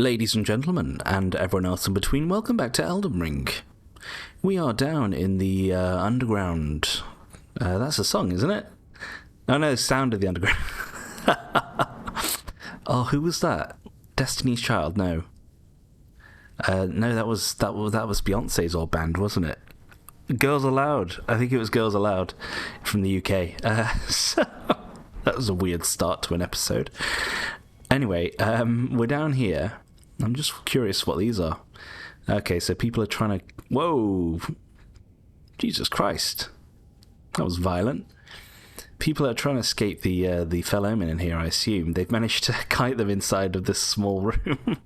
Ladies and gentlemen, and everyone else in between, welcome back to Elden Ring. We are down in the underground. That's a song, isn't it? Oh no, Sound of the Underground. Oh, who was that? Destiny's Child? No. No, that was Beyonce's old band, wasn't it? Girls Aloud. I think it was Girls Aloud from the UK. So that was a weird start to an episode. Anyway, we're down here. I'm just curious what these are. Okay, so people are trying to... Whoa! Jesus Christ. That was violent. People are trying to escape the Fellowmen in here, I assume. They've managed to kite them inside of this small room.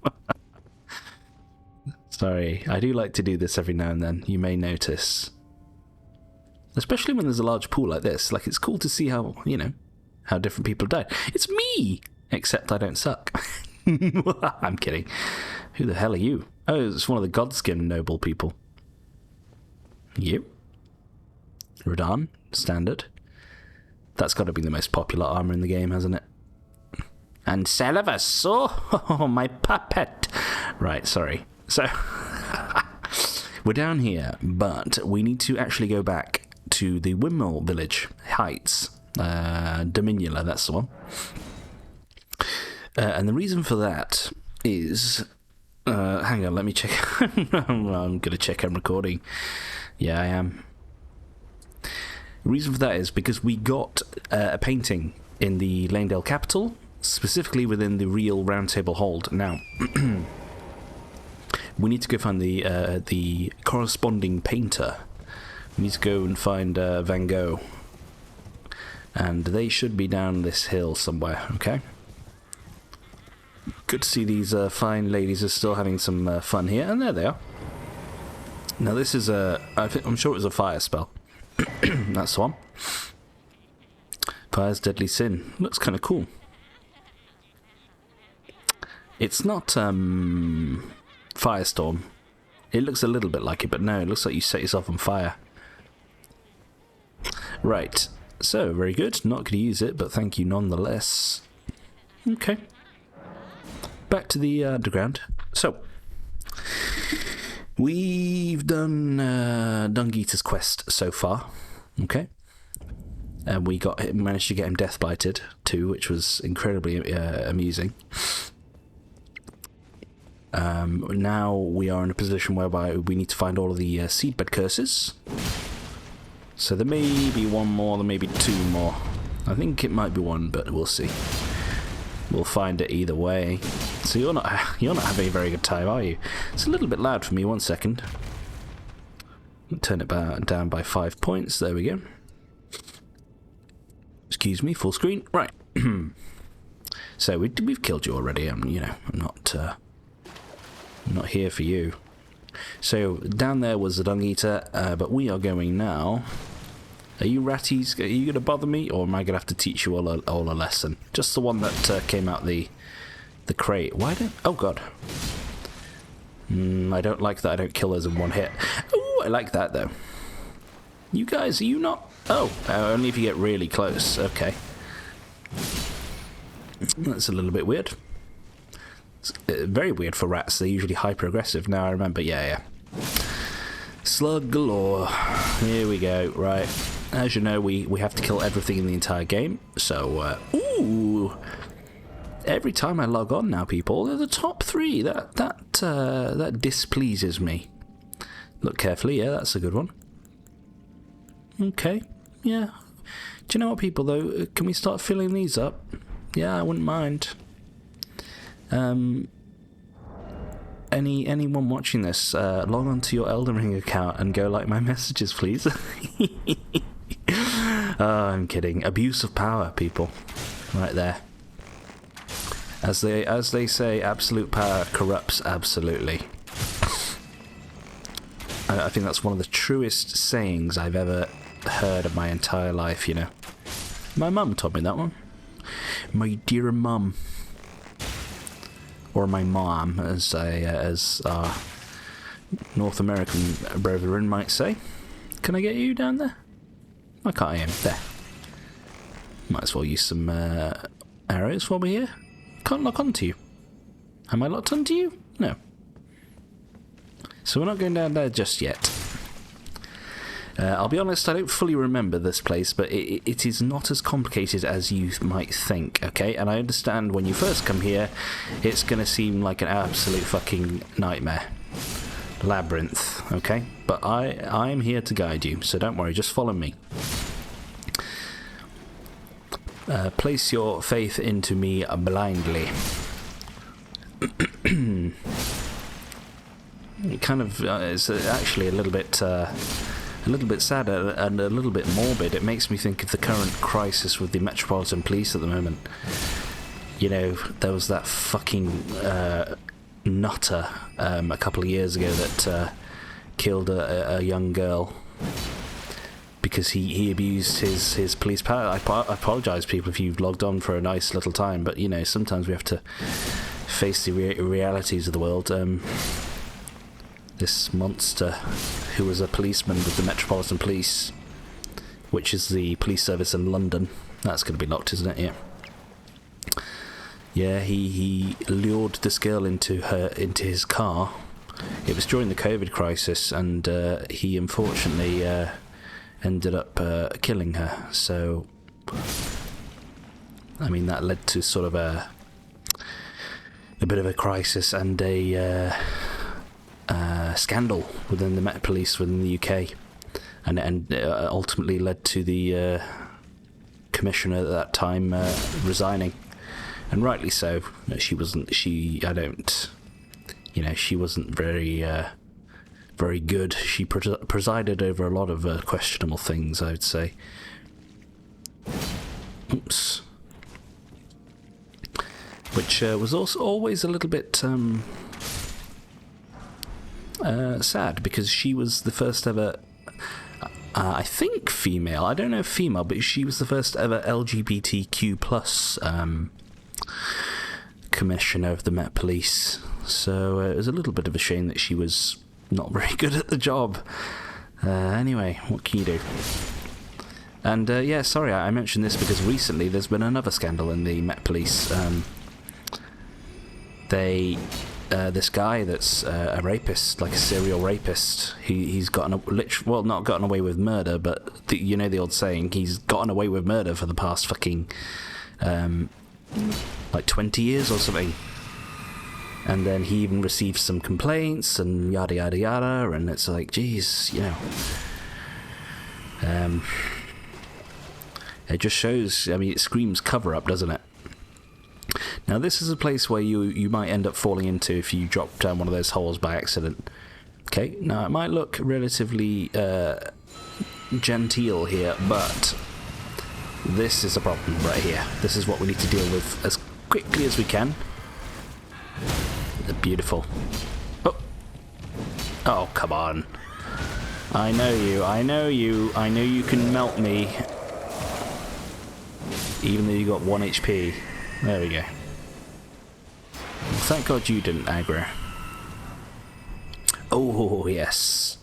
Sorry, I do like to do this every now and then. You may notice. Especially when there's a large pool like this. Like, it's cool to see how, how different people have died. It's me! Except I don't suck. I'm kidding. Who the hell are you? Oh, it's one of the Godskin noble people. You? Radahn, standard. That's got to be the most popular armor in the game, hasn't it? And Salavas, oh, my puppet. Right, sorry. So, we're down here, but we need to actually go back to the Windmill Village Heights. Dominula, that's the one. And the reason for that is... hang on, let me check. I'm going to check I'm recording. Yeah, I am. The reason for that is because we got a painting in the Lanedale capital, specifically within the real Round Table Hold. Now, we need to go find the corresponding painter. We need to go and find Van Gogh. And they should be down this hill somewhere, okay? Good to see these fine ladies are still having some fun here. And there they are. Now this is I'm sure it was a fire spell. That's the one. Fire's Deadly Sin. Looks kind of cool. It's not Firestorm. It looks a little bit like it, but no, it looks like you set yourself on fire. Right. So, very good. Not going to use it, but thank you nonetheless. Okay. Back to the underground. So, we've done Dungeeter's quest so far. Okay. And we managed to get him death bited too, which was incredibly amusing. Now we are in a position whereby we need to find all of the seedbed curses. So there may be one more, there may be two more. I think it might be one, but we'll see. We'll find it either way. So you're not having a very good time, are you? It's a little bit loud for me. 1 second. Turn it down by 5 points. There we go. Excuse me, full screen. Right. So we've killed you already. I'm not here for you. So down there was the Dung Eater, but we are going now. Are you ratties? Are you going to bother me, or am I going to have to teach you all a lesson? Just the one that came out the crate. Why don't... Oh god. I don't like that I don't kill us in one hit. Ooh, I like that though. You guys, are you not... Oh, only if you get really close. Okay. That's a little bit weird. It's very weird for rats. They're usually hyper-aggressive. Now I remember. Yeah. Slug galore. Here we go. Right. As you know, we have to kill everything in the entire game. So, ooh. Every time I log on now, people, they're the top 3. That displeases me. Look carefully. Yeah, that's a good one. Okay. Yeah. Do you know what, people, though? Can we start filling these up? Yeah, I wouldn't mind. Anyone watching this, log on to your Elden Ring account and go like my messages, please. I'm kidding. Abuse of power, people. Right there. As they say, absolute power corrupts absolutely. I think that's one of the truest sayings I've ever heard of my entire life, My mum told me that one. My dear mum. Or my mom, as our North American brethren might say. Can I get you down there? I can't aim. There. Might as well use some arrows while we're here. Can't lock onto you. Am I locked onto you? No. So we're not going down there just yet. I'll be honest, I don't fully remember this place, but it is not as complicated as you might think, okay? And I understand when you first come here, it's going to seem like an absolute fucking nightmare. Labyrinth, okay? But I'm here to guide you, so don't worry, just follow me. Place your faith into me blindly. It kind of is actually a little bit sad and a little bit morbid. It makes me think of the current crisis with the Metropolitan Police at the moment. You know, there was that fucking nutter a couple of years ago that killed a young girl because he abused his police power. I apologise, people, if you've logged on for a nice little time, but, you know, sometimes we have to face the realities of the world. This monster, who was a policeman with the Metropolitan Police, which is the police service in London. That's going to be locked, isn't it? Yeah. Yeah, he lured this girl into his car. It was during the COVID crisis, and he unfortunately ended up killing her. So, I mean, that led to sort of a bit of a crisis and a scandal within the Met Police within the UK, and ultimately led to the commissioner at that time resigning, and rightly so. She wasn't very good. She presided over a lot of questionable things, I would say. Oops. Which was also always a little bit sad, because she was the first ever, I think female, I don't know if female, but she was the first ever LGBTQ plus commissioner of the Met Police. So it was a little bit of a shame that she was not very good at the job. Anyway, what can you do? And yeah, sorry, I mentioned this because recently there's been another scandal in the Met Police. This guy that's a rapist, like a serial rapist, he's gotten not gotten away with murder, but you know the old saying, he's gotten away with murder for the past fucking like 20 years or something. And then he even received some complaints and yada yada yada, and it's like, geez, you know, it just shows. I mean, it screams cover up, doesn't it? Now, this is a place where you might end up falling into if you drop down one of those holes by accident. Okay, now it might look relatively genteel here, but this is a problem right here. This is what we need to deal with as quickly as we can. Beautiful. Oh, come on. I know you can melt me. Even though you got 1 HP. There we go. Thank God you didn't aggro. Oh, yes.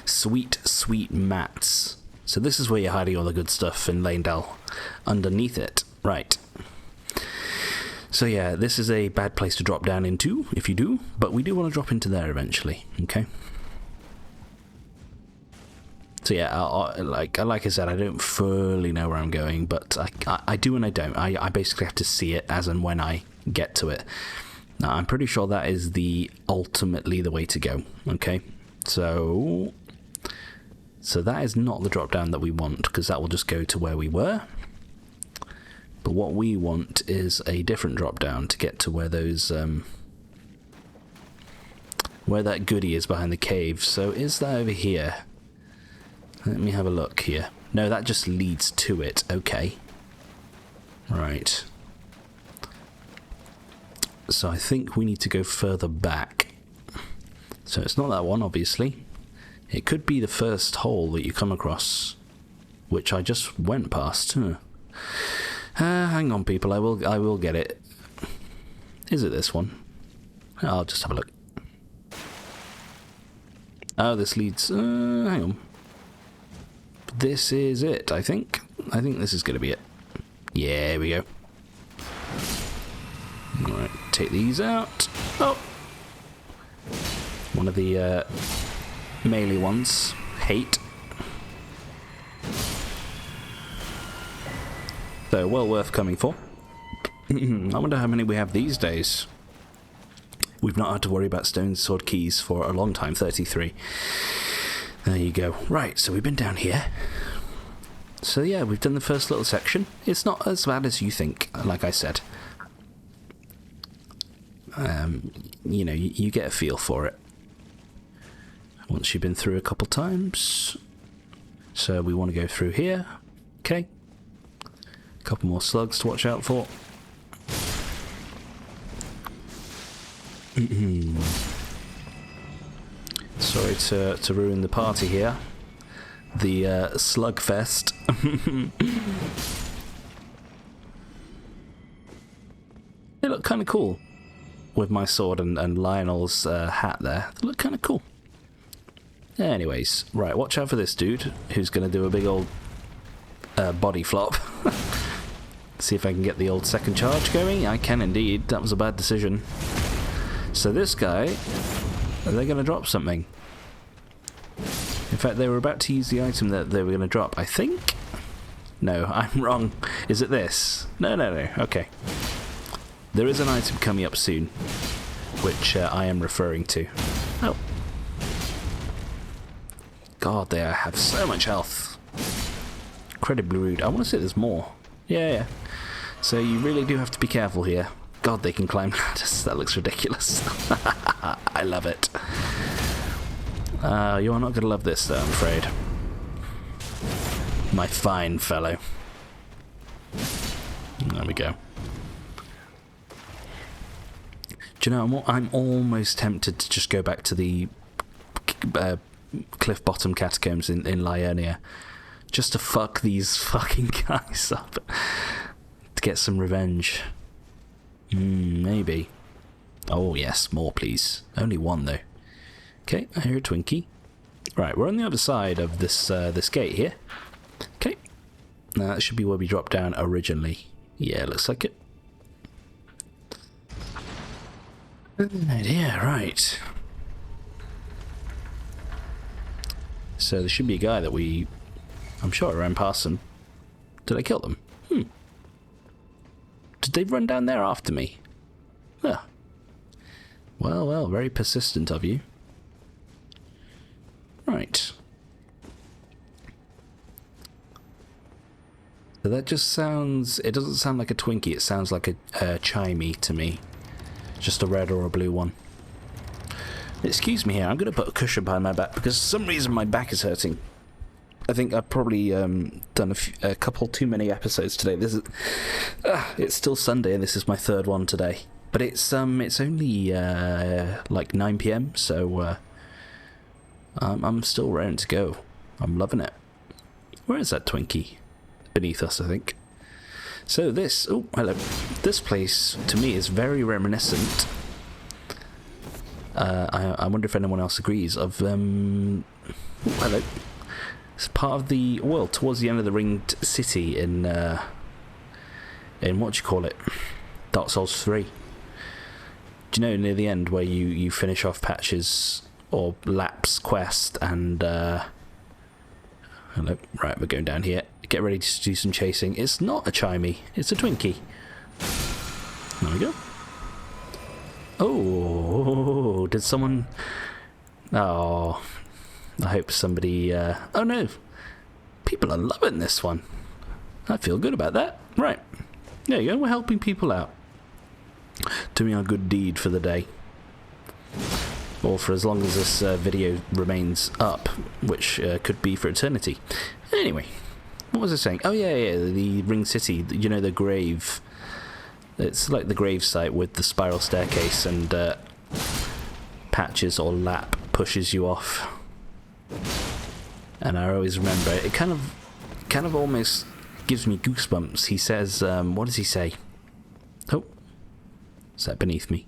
Sweet, sweet mats. So this is where you're hiding all the good stuff in Lanedale. Underneath it. Right. So yeah, this is a bad place to drop down into, if you do. But we do want to drop into there eventually. Okay? So yeah, like I said, I don't fully know where I'm going, but I do and I don't. I basically have to see it as and when I get to it. Now, I'm pretty sure that is ultimately the way to go. Okay, so that is not the drop down that we want, because that will just go to where we were. But what we want is a different drop down to get to where those where that goodie is behind the cave. So is that over here? Let me have a look here. No, that just leads to it. Okay. Right. So I think we need to go further back. So it's not that one, obviously. It could be the first hole that you come across, which I just went past. Hang on, people. I will get it. Is it this one? I'll just have a look. Oh, this leads... hang on. This is it, I think. I think this is going to be it. Yeah, here we go. Alright, take these out. Oh! One of the melee ones. Hate. So, well worth coming for. I wonder how many we have these days. We've not had to worry about stone sword keys for a long time. 33. There you go. Right, so we've been down here. So yeah, we've done the first little section. It's not as bad as you think, like I said. You know, you get a feel for it once you've been through a couple times. So we want to go through here. Okay. A couple more slugs to watch out for. Sorry to ruin the party here. The slugfest. They look kind of cool with my sword and Lionel's hat there. They look kind of cool. Anyways, right, watch out for this dude who's going to do a big old body flop. See if I can get the old second charge going. I can indeed. That was a bad decision. So this guy, are they going to drop something? In fact, they were about to use the item that they were going to drop, I think? No, I'm wrong. Is it this? No. Okay. There is an item coming up soon, which I am referring to. Oh. God, they have so much health. Incredibly rude. I want to say there's more. Yeah. So you really do have to be careful here. God, they can climb ladders. That looks ridiculous. I love it. You are not going to love this, though, I'm afraid. My fine fellow. There we go. Do you know, I'm almost tempted to just go back to the cliff bottom catacombs in Liurnia. Just to fuck these fucking guys up. To get some revenge. Maybe. Oh, yes, more, please. Only one, though. Okay, I hear a Twinkie. Right, we're on the other side of this this gate here. Okay. Now, that should be where we dropped down originally. Yeah, looks like it. Yeah, right. So there should be a guy that I'm sure I ran past them. Did I kill them? Did they run down there after me? Ah. Well, very persistent of you. Right. So that just sounds... It doesn't sound like a Twinkie, it sounds like a chimey to me. Just a red or a blue one. Excuse me here, I'm going to put a cushion behind my back because for some reason my back is hurting. I think I've probably done a couple too many episodes today. This is... it's still Sunday and this is my third one today. But it's only like 9 PM, so I'm still raring to go. I'm loving it. Where is that Twinkie? Beneath us, I think. So this... Oh, hello. This place, to me, is very reminiscent. I wonder if anyone else agrees, of... Oh, hello. It's part of the... Well, towards the end of the Ringed City in what do you call it? Dark Souls 3. Do you know, near the end, where you finish off patches or laps quest and... Hello. Right, we're going down here. Get ready to do some chasing. It's not a chimey, it's a Twinkie. There we go. Oh, did someone... Oh, I hope somebody... Oh no, people are loving this one. I feel good about that. Right, there you go, we're helping people out. Doing our good deed for the day. Or for as long as this video remains up, which could be for eternity. Anyway, what was I saying? Oh yeah, the Ring City, you know, the grave. It's like the grave site with the spiral staircase and patches or lap pushes you off. And I always remember it kind of almost gives me goosebumps. He says, what does he say? Oh, is that beneath me?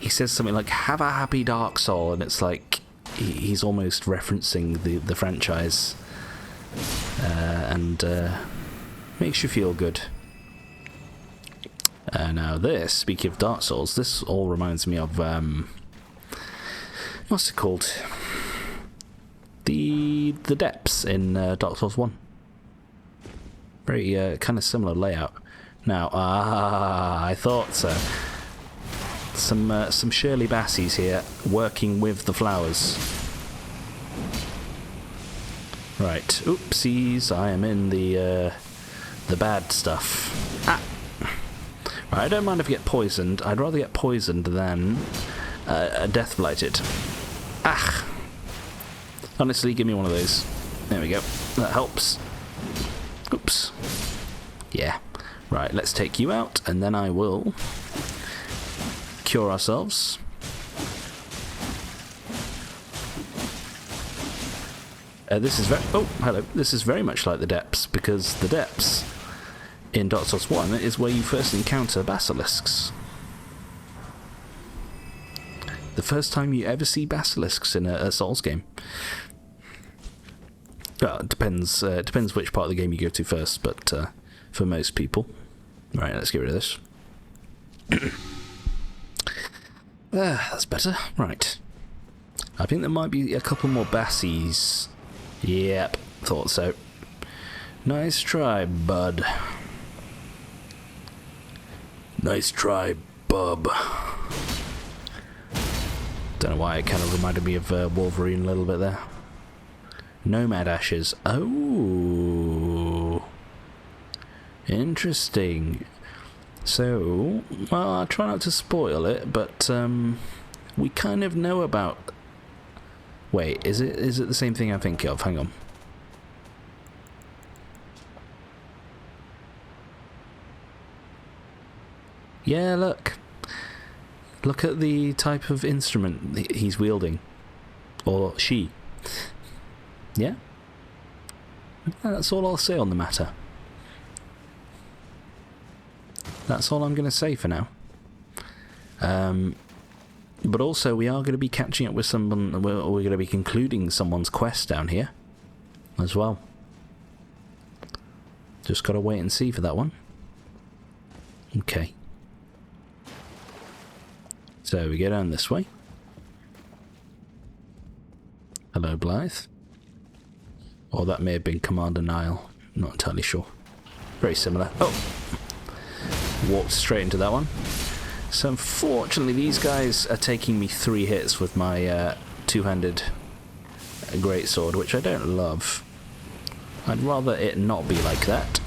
He says something like, have a happy Dark Soul, and it's like he's almost referencing the franchise. And Makes you feel good. Now this, speaking of Dark Souls, this all reminds me of, what's it called? The depths in Dark Souls 1. Very kind of similar layout. Now, I thought so. Some Shirley Bassies here, working with the flowers. Right, oopsies, I am in the bad stuff. Ah! Right, I don't mind if I get poisoned. I'd rather get poisoned than death blighted. Ah! Honestly, give me one of those. There we go. That helps. Oops. Yeah. Right, let's take you out, and then I will cure ourselves. This is very... Oh, hello. This is very much like the depths, because the depths in Dark Souls 1 is where you first encounter basilisks. The first time you ever see basilisks in a Souls game. Well, it depends which part of the game you go to first, but for most people. Right, let's get rid of this. That's better. Right. I think there might be a couple more bassies. Yep, thought so. Nice try, bud. Nice try, bub. Don't know why it kind of reminded me of Wolverine a little bit there. Nomad Ashes. Oh. Interesting. So, well, I'll try not to spoil it, but we kind of know about... Wait, is it the same thing I think of? Hang on. Yeah, look. Look at the type of instrument he's wielding. Or she. Yeah? That's all I'll say on the matter. That's all I'm going to say for now. But also, we are going to be catching up with someone... We're going to be concluding someone's quest down here. As well. Just got to wait and see for that one. Okay. So, we go down this way. Hello, Blythe. Or that may have been Commander Nile. Not entirely sure. Very similar. Oh! Walked straight into that one. So unfortunately these guys are taking me 3 hits with my two-handed greatsword, which I don't love. I'd rather it not be like that.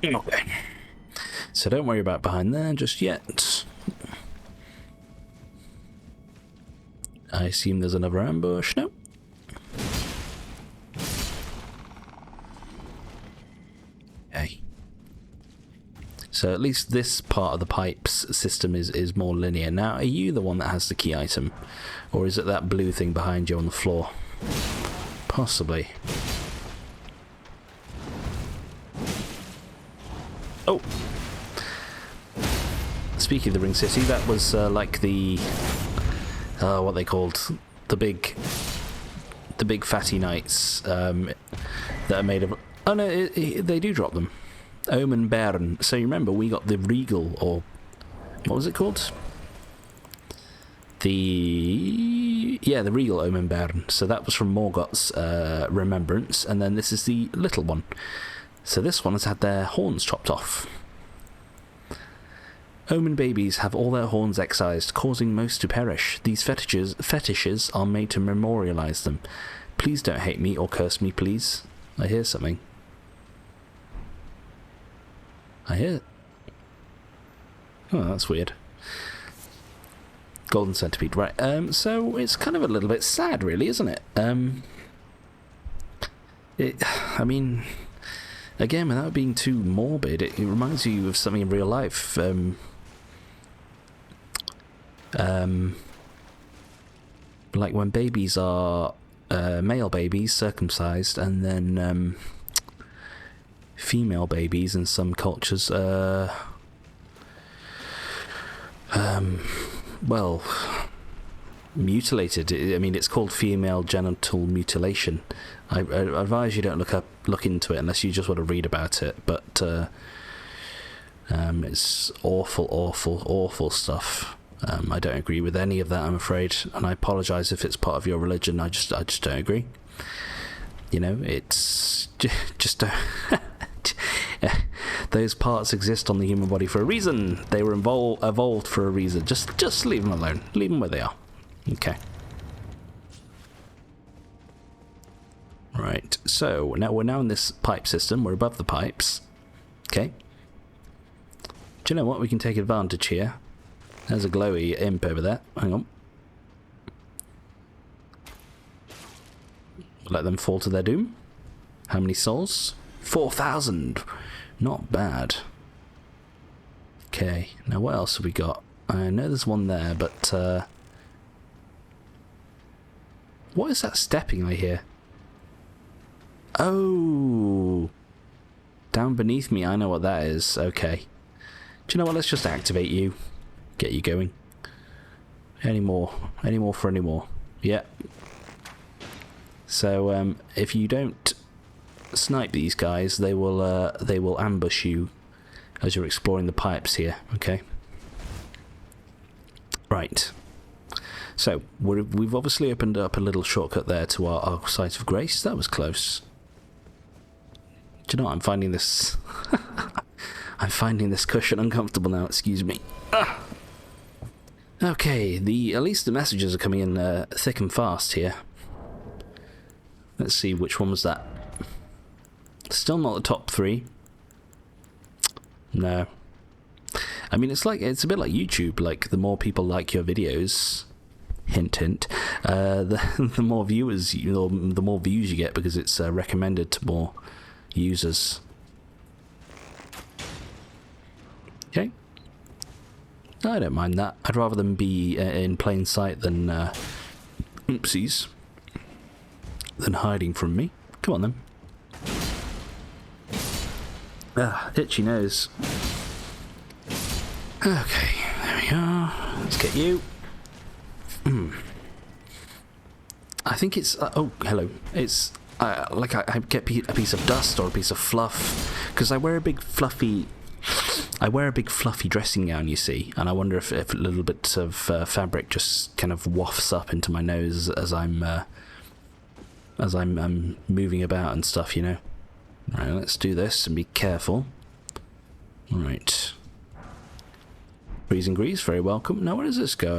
Okay. So don't worry about behind there just yet. I assume there's another ambush. No. Okay. So at least this part of the pipes system is more linear. Now, are you the one that has the key item? Or is it that blue thing behind you on the floor? Possibly. Oh! Speaking of the Ring City, that was like the... what they called? The big fatty knights that are made of... Oh no, they do drop them. Omen Baron. So you remember we got the Regal, or what was it called? The Regal Omen Baron. So that was from Morgoth's Remembrance, and then this is the little one. So this one has had their horns chopped off. Omen babies have all their horns excised, causing most to perish. These fetishes are made to memorialize them. Please don't hate me or curse me, please. I hear something. I hear it. Oh, that's weird. Golden centipede, right. So it's kind of a little bit sad, really, isn't it? I mean, again, without being too morbid, it reminds you of something in real life. Like when babies are male babies circumcised, and then female babies in some cultures well, mutilated. I mean, it's called female genital mutilation. I advise you don't look into it unless you just want to read about it. But it's awful, awful, awful stuff. I don't agree with any of that, I'm afraid, and I apologise if it's part of your religion. I just don't agree. You know, it's just those parts exist on the human body for a reason. They were evolved for a reason. Just leave them alone. Leave them where they are. Okay. Right. So now we're in this pipe system. We're above the pipes. Okay. Do you know what? We can take advantage here. There's a glowy imp over there. Hang on. Let them fall to their doom. How many souls? 4,000. Not bad. Okay. Now what else have we got? I know there's one there, but what is that stepping I hear? Oh, down beneath me. I know what that is. Okay. Do you know what? Let's just activate you. Get you going. Any more for any more. Yeah. So if you don't snipe these guys, they will ambush you as you're exploring the pipes here. Okay. Right. So we've obviously opened up a little shortcut there to our site of grace. That was close. Do you know what? I'm finding this I'm finding this cushion uncomfortable now. Excuse me. Okay, at least the messages are coming in thick and fast here. Let's see, which one was that? Still not the top 3. No. I mean, it's a bit like YouTube. Like, the more people like your videos, hint hint, the more viewers, the more views you get because it's recommended to more users. Okay. I don't mind that. I'd rather them be in plain sight than oopsies, than hiding from me. Come on then. Itchy nose. Okay, there we are. Let's get you. I think it's... oh, hello. It's like I get a piece of dust or a piece of fluff, because I wear a big fluffy dressing gown, you see, and I wonder if a little bit of fabric just kind of wafts up into my nose as I'm moving about and stuff, you know. Right, let's do this and be careful. Right. Freezing grease, very welcome. Now where does this go?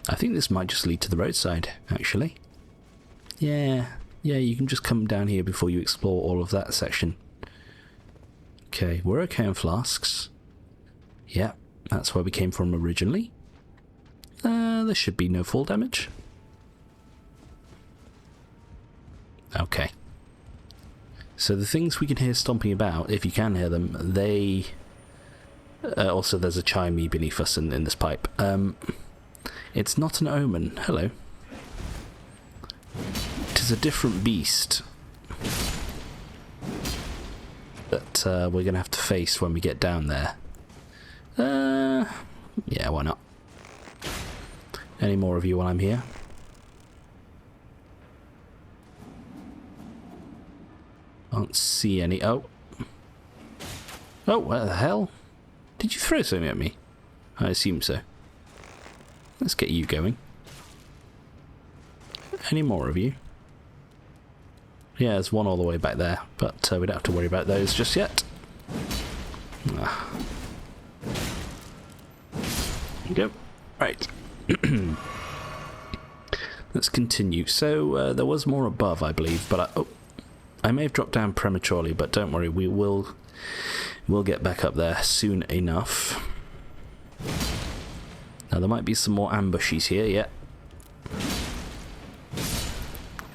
I think this might just lead to the roadside, actually. Yeah, you can just come down here before you explore all of that section. Okay, we're okay on flasks. Yeah, that's where we came from originally. There should be no fall damage. Okay. So the things we can hear stomping about, if you can hear them, they... also, there's a chimey beneath us in this pipe. It's not an omen. Hello. It is a different beast that we're going to have to face when we get down there. Yeah, why not? Any more of you while I'm here? Can't see any. Oh, what the hell? Did you throw something at me? I assume so. Let's get you going. Any more of you? Yeah, there's one all the way back there, but we don't have to worry about those just yet. There you go. Right. Let's continue. So, there was more above, I believe, but I may have dropped down prematurely, but don't worry, we'll get back up there soon enough. Now, there might be some more ambushes here, yeah.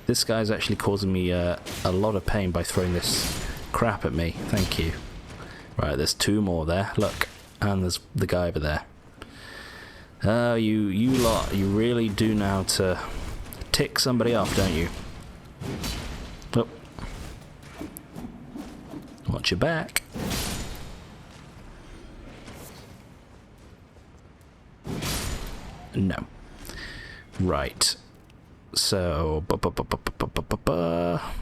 This guy's actually causing me a lot of pain by throwing this crap at me. Thank you. Right, there's 2 more there. Look. And there's the guy over there. Oh, you lot, you really do know how to tick somebody off, don't you? Oh. Watch your back. No. Right. So,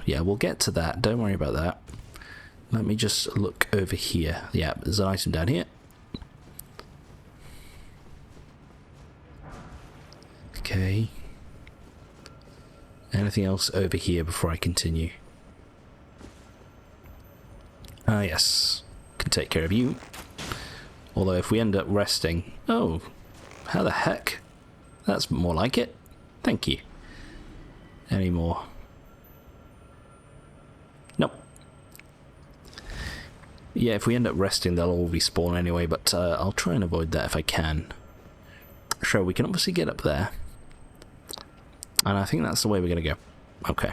yeah, we'll get to that. Don't worry about that. Let me just look over here. Yeah, there's an item down here. Okay. Anything else over here before I continue? Ah, yes. Can take care of you. Although if we end up resting... Oh, how the heck? That's more like it. Thank you. Any more? Nope. Yeah, if we end up resting, they'll all respawn anyway, but I'll try and avoid that if I can. Sure, we can obviously get up there. And I think that's the way we're going to go. Okay.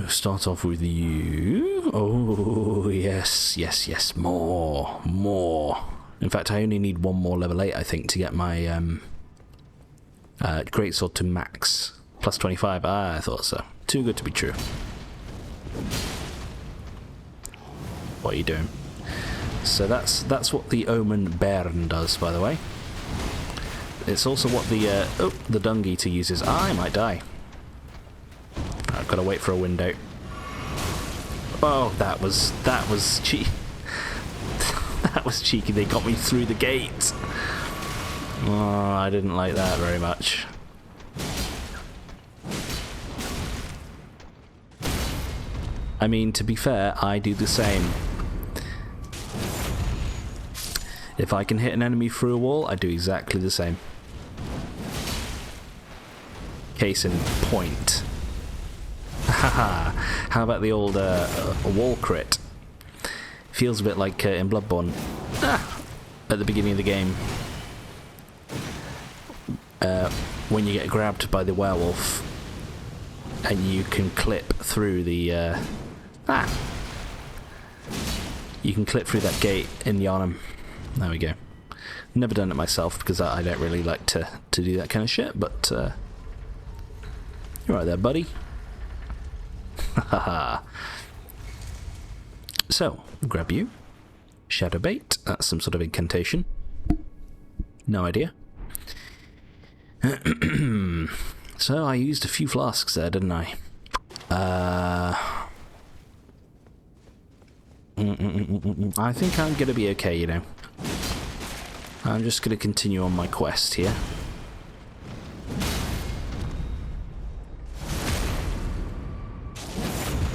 Start off with you. Oh, yes, yes, yes. More. More. In fact, I only need one more level 8, I think, to get my greatsword to max. Plus 25. Ah, I thought so. Too good to be true. What are you doing? So that's what the Omen Bairn does, by the way. It's also what the Dung Eater uses. I might die. I've got to wait for a window. Oh, that was cheeky. That was cheeky. They got me through the gate. Oh, I didn't like that very much. I mean, to be fair, I do the same. If I can hit an enemy through a wall, I do exactly the same. Case in point. Haha. How about the old wall crit? Feels a bit like in Bloodborne. At the beginning of the game. When you get grabbed by the werewolf and you can clip through the... You can clip through that gate in Yharnam. There we go. Never done it myself because I don't really like to do that kind of shit, but you're right there, buddy. Haha. So, grab you. Shadow bait. That's some sort of incantation. No idea. So, I used a few flasks there, didn't I? I think I'm going to be okay, you know. I'm just going to continue on my quest here.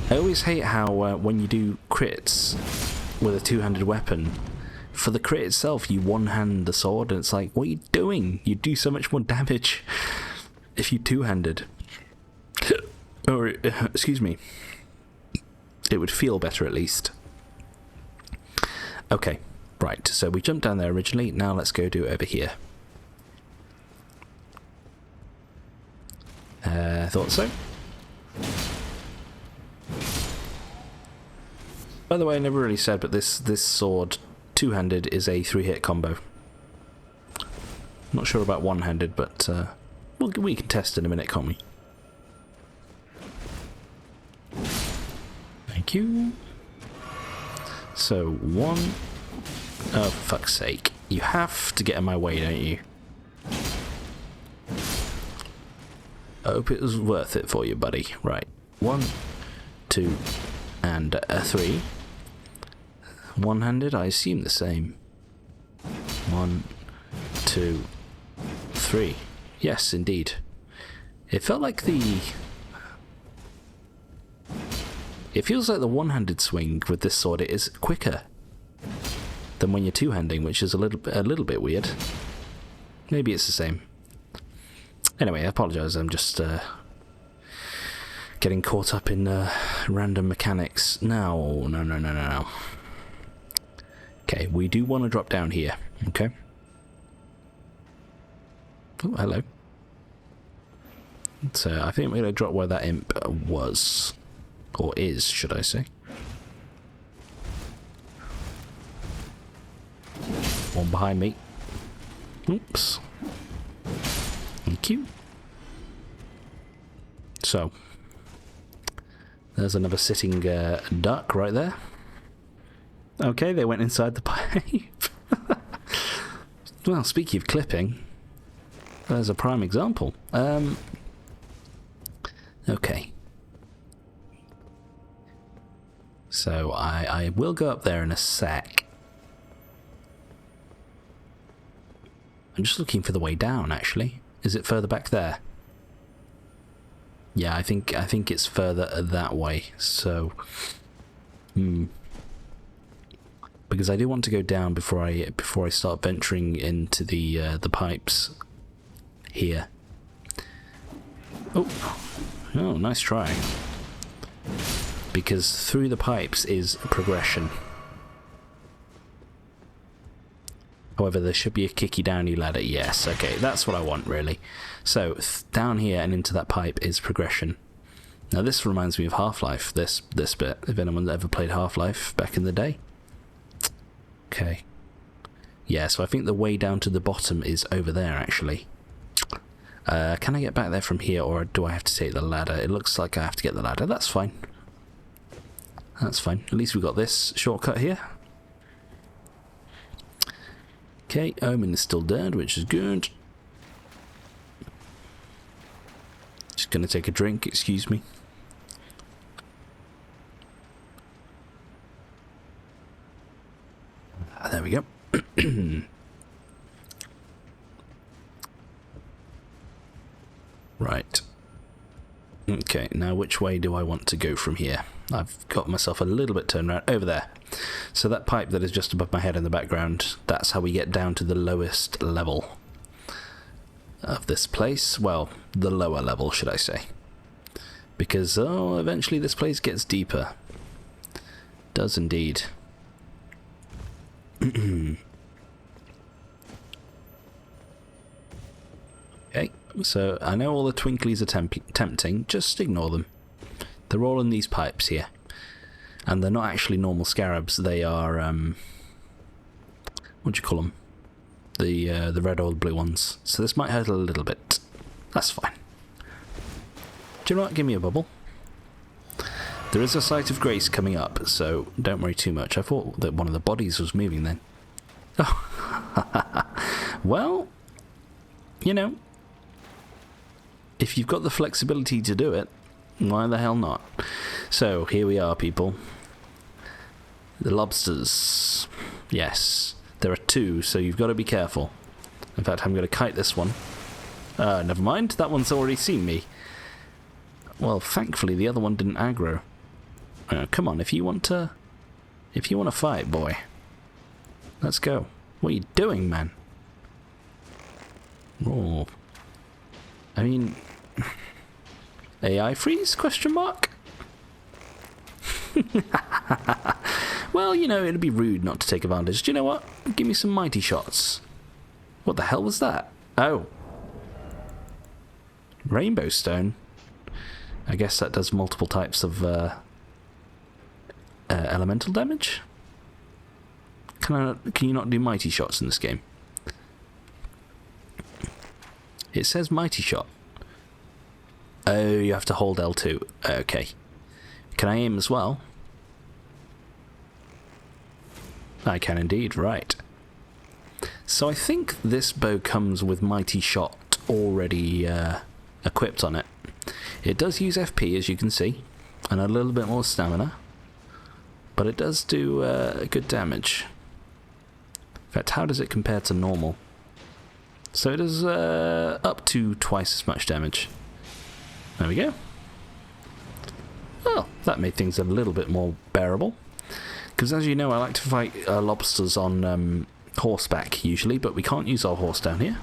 I always hate how when you do crits with a two-handed weapon, for the crit itself you one-hand the sword and it's like, what are you doing? You do so much more damage if you two-handed. Or, excuse me. It would feel better at least. Okay, right, so we jumped down there originally, now let's go do it over here. Thought so. By the way, I never really said, but this sword, two-handed, is a 3-hit combo. Not sure about one-handed, but we can test in a minute, can't we? Thank you. So, one... Oh, for fuck's sake. You have to get in my way, don't you? I hope it was worth it for you, buddy. Right. 1, 2, and 3. One-handed, I assume the same. 1, 2, 3. Yes, indeed. It felt like the... It feels like the one-handed swing with this sword is quicker than when you're two-handing, which is a little bit weird. Maybe it's the same. Anyway, I apologise, I'm just getting caught up in random mechanics. No. Okay, we do want to drop down here, okay? Oh, hello. So, I think we're going to drop where that imp was. Or is, should I say. One behind me. Oops. Thank you. So, there's another sitting duck right there. Okay, they went inside the pipe. Well, speaking of clipping, there's a prime example. Okay. So I will go up there in a sec. I'm just looking for the way down, actually. Is it further back there? Yeah, I think it's further that way. So, because I do want to go down before I start venturing into the pipes here. Oh, nice try. Because through the pipes is progression. However, there should be a kicky downy ladder. Yes, okay, that's what I want, really. So, down here and into that pipe is progression. Now, this reminds me of Half-Life, this bit, if anyone's ever played Half-Life back in the day. Okay. Yeah, so I think the way down to the bottom is over there, actually. Can I get back there from here, or do I have to take the ladder? It looks like I have to get the ladder. That's fine. That's fine. At least we've got this shortcut here. Okay, Omen is still dead, which is good. Just gonna take a drink, excuse me. There we go. Right. Okay, now which way do I want to go from here? I've got myself a little bit turned around. Over there. So that pipe that is just above my head in the background, that's how we get down to the lowest level of this place. Well, the lower level, should I say. Because, oh, eventually this place gets deeper. Does indeed. Okay, so I know all the twinklies are tempting, just ignore them. They're all in these pipes here. And they're not actually normal scarabs, they are, what do you call them? The red or the blue ones. So this might hurt a little bit. That's fine. Do you know what? Give me a bubble. There is a sight of grace coming up, so don't worry too much. I thought that one of the bodies was moving then. Oh. Well, you know, if you've got the flexibility to do it, why the hell not? So, here we are, people. The lobsters. Yes. There are two, so you've got to be careful. In fact, I'm going to kite this one. Never mind. That one's already seen me. Well, thankfully, the other one didn't aggro. Come on, if you want to fight, boy. Let's go. What are you doing, man? Oh. I mean... AI freeze? Question mark? Well, you know, it'd be rude not to take advantage. Do you know what? Give me some mighty shots. What the hell was that? Oh. Rainbow stone? I guess that does multiple types of elemental damage? Can you not do mighty shots in this game? It says mighty shot. Oh, you have to hold L2. Okay. Can I aim as well? I can indeed, right. So I think this bow comes with mighty shot already equipped on it. It does use FP, as you can see, and a little bit more stamina, but it does do good damage. In fact, how does it compare to normal? So it is up to twice as much damage. There we go. Well, that made things a little bit more bearable. Because as you know, I like to fight lobsters on horseback usually, but we can't use our horse down here.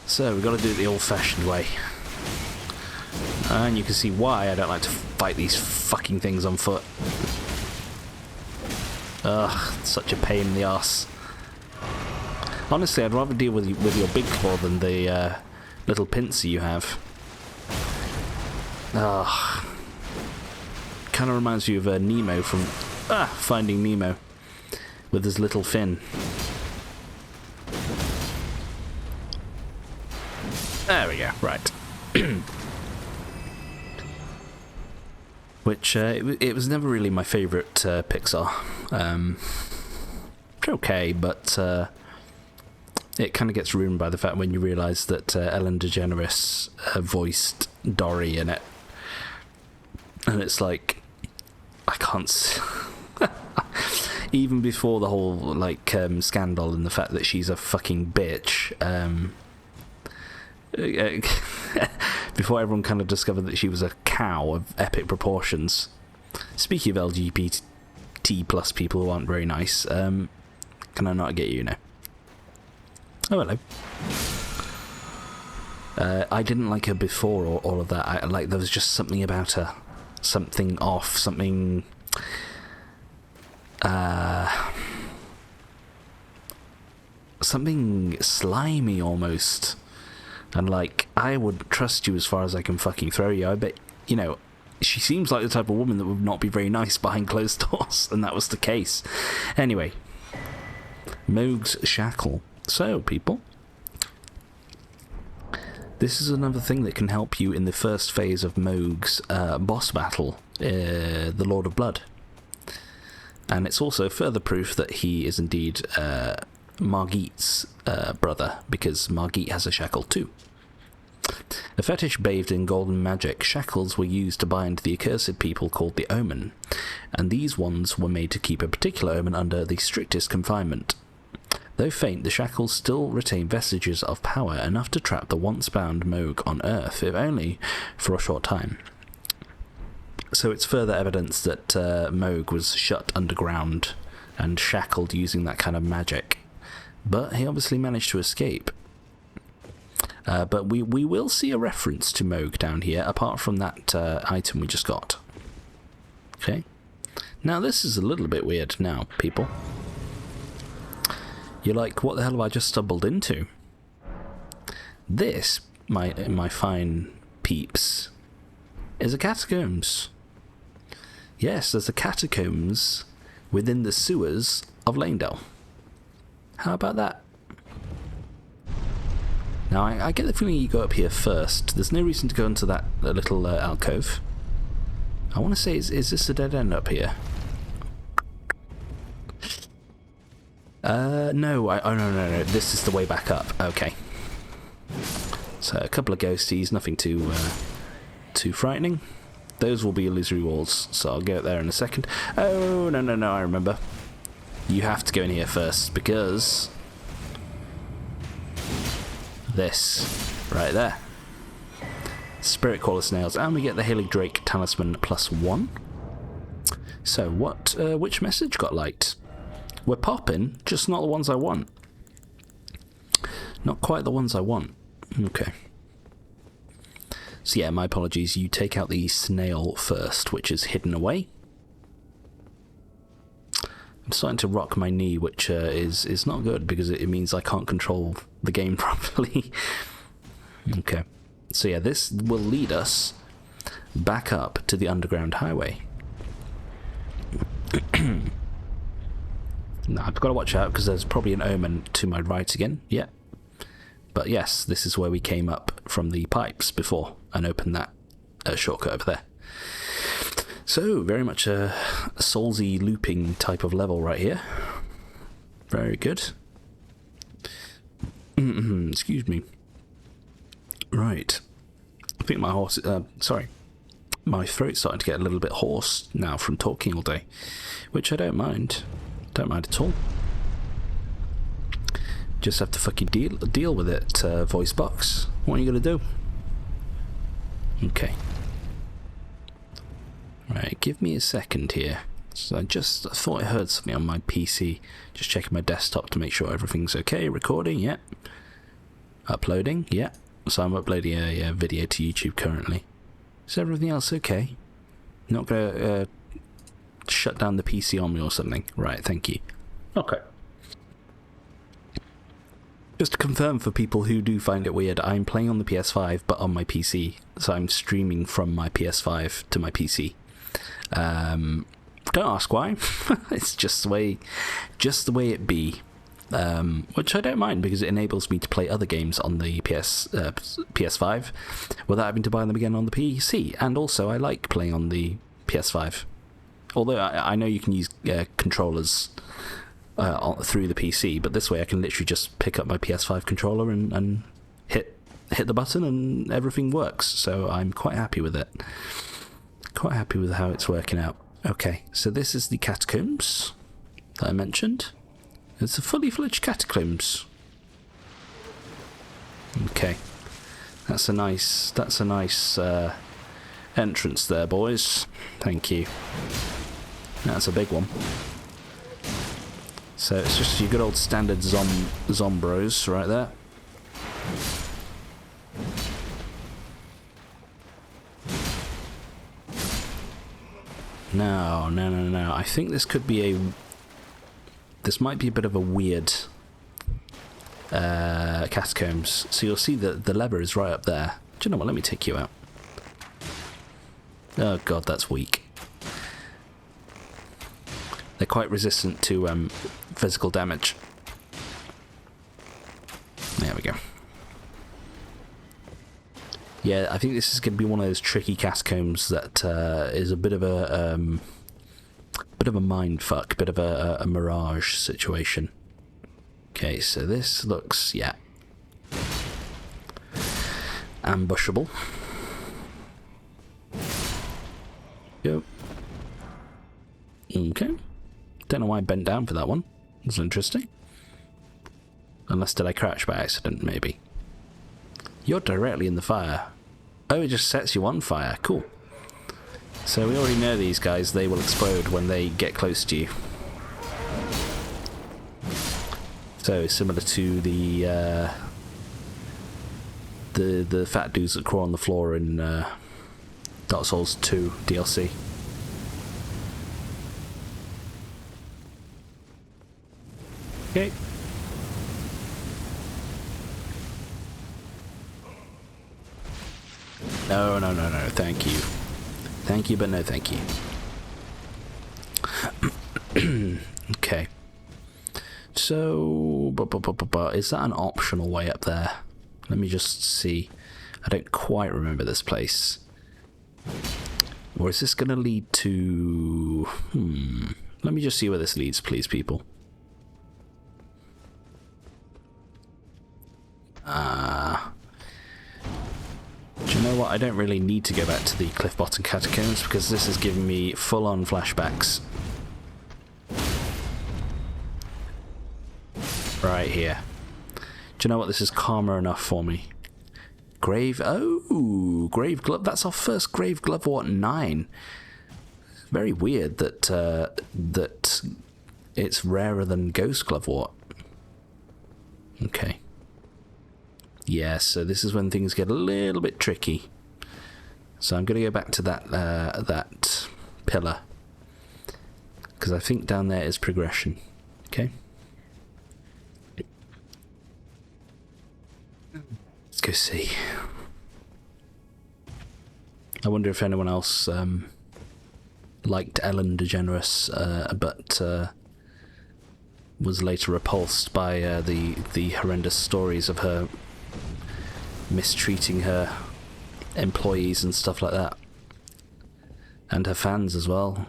So we've got to do it the old-fashioned way. And you can see why I don't like to fight these fucking things on foot. Ugh, such a pain in the arse. Honestly, I'd rather deal with your big claw than the little pincer you have. Ugh. Kind of reminds you of Nemo from Finding Nemo with his little fin. There we go, right. Which, it was never really my favourite Pixar. okay, but it kind of gets ruined by the fact when you realise that Ellen DeGeneres voiced Dory in it. And it's like, I can't... Even before the whole, like, scandal and the fact that she's a fucking bitch, before everyone kind of discovered that she was a cow of epic proportions. Speaking of LGBT plus people who aren't very nice, can I not get you now? Oh, hello. I didn't like her before all of that. There was just something about her. Something off, something... something slimy almost. And like, I would trust you as far as I can fucking throw you. I bet, you know, she seems like the type of woman that would not be very nice behind closed doors, and that was the case. Anyway, Moog's Shackle. So, people, this is another thing that can help you in the first phase of Moog's boss battle, the Lord of Blood. And it's also further proof that he is indeed Margit's brother, because Margit has a shackle too. A fetish bathed in golden magic, shackles were used to bind the accursed people called the Omen, and these ones were made to keep a particular omen under the strictest confinement. Though faint, the shackles still retain vestiges of power enough to trap the once-bound Moog on Earth, if only for a short time. So it's further evidence that Moog was shut underground and shackled using that kind of magic. But he obviously managed to escape. But we will see a reference to Moog down here, apart from that item we just got. Okay. Now this is a little bit weird now, people. You're like, what the hell have I just stumbled into? This, my fine peeps, is a catacombs. Yes, there's a catacombs within the sewers of Lanedale. How about that? Now, I get the feeling you go up here first. There's no reason to go into that little alcove. I want to say, is this a dead end up here? No. Oh, no. This is the way back up. Okay. So, a couple of ghosties, nothing too frightening. Those will be illusory walls, so I'll get there in a second. Oh, no, I remember. You have to go in here first, because... this. Right there. Spirit Caller Snails, and we get the Halig Drake Talisman +1. So, which message got liked? We're popping, just not the ones I want. Not quite the ones I want. Okay. So yeah, my apologies. You take out the snail first, which is hidden away. I'm starting to rock my knee, which is not good, because it means I can't control the game properly. Okay. So yeah, this will lead us back up to the underground highway. Now, I've got to watch out, because there's probably an omen to my right again. Yeah. But yes, this is where we came up from the pipes before and opened that shortcut over there. So, very much a Soulsy looping type of level right here. Very good. Excuse me. Right. I think my horse... my throat's starting to get a little bit hoarse now from talking all day, which I don't mind. Don't mind at all. Just have to fucking deal with it, voice box. What are you gonna do? Okay. Right, give me a second here. So I thought I heard something on my PC. Just checking my desktop to make sure everything's okay. Recording, yeah. Uploading, yeah. So I'm uploading a video to YouTube currently. Is everything else okay? Not gonna shut down the PC on me or something? Right, thank you. Okay. Just to confirm for people who do find it weird, I'm playing on the PS5 but on my PC, so I'm streaming from my PS5 to my PC. Don't ask why. It's just the way it be. Which I don't mind, because it enables me to play other games on the PS5 without having to buy them again on the PC. And also, I like playing on the PS5. Although I know you can use controllers through the PC, but this way I can literally just pick up my PS5 controller and hit the button and everything works. So I'm quite happy with it. Quite happy with how it's working out. Okay, so this is the catacombs that I mentioned. It's a fully fledged catacombs. Okay, that's a nice entrance there, boys. Thank you. That's a big one. So it's just your good old standard zombros right there. No. I think this could be this might be a bit of a weird catacombs. So you'll see that the lever is right up there. Do you know what? Let me take you out. Oh god, that's weak. They're quite resistant to physical damage. There we go. Yeah, I think this is going to be one of those tricky catacombs that is a bit of a mind fuck, bit of a mirage situation. Okay, so this looks, yeah, ambushable. Go. Okay. Don't know why I bent down for that one. That's interesting. Unless did I crash by accident, maybe. You're directly in the fire. Oh, it just sets you on fire. Cool. So we already know these guys, they will explode when they get close to you. So similar to the fat dudes that crawl on the floor in Dark Souls 2 DLC. Okay. No, thank you. Thank you, but no thank you. Okay. So, is that an optional way up there? Let me just see. I don't quite remember this place. Or is this going to lead to... Let me just see where this leads, please, people. Do you know what? I don't really need to go back to the Cliff Bottom Catacombs because this is giving me full-on flashbacks. Right here. Do you know what? This is calmer enough for me. Grave... Oh! Grave Glove. That's our first Grave Glovewort 9. Very weird that that it's rarer than Ghost Glovewort. Okay. Yeah, so this is when things get a little bit tricky. So I'm going to go back to that pillar. Because I think down there is progression. Okay. Let's go see. I wonder if anyone else liked Ellen DeGeneres, but was later repulsed by the horrendous stories of her mistreating her employees and stuff like that, and her fans as well.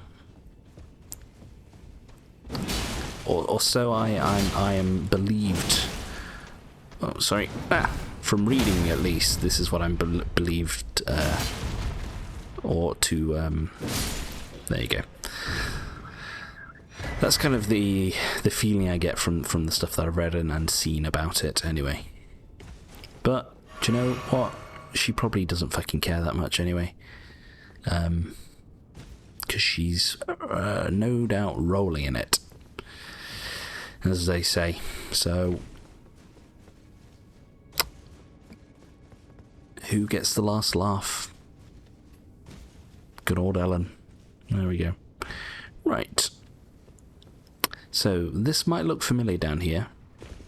Or so I am believed. Oh, sorry. From reading, at least, this is what I'm believed, or to. There you go. That's kind of the feeling I get from the stuff that I've read and seen about it. Anyway, but do you know what? She probably doesn't fucking care that much anyway. Because she's no doubt rolling in it, as they say. So, who gets the last laugh? Good old Ellen. There we go. Right. So, this might look familiar down here.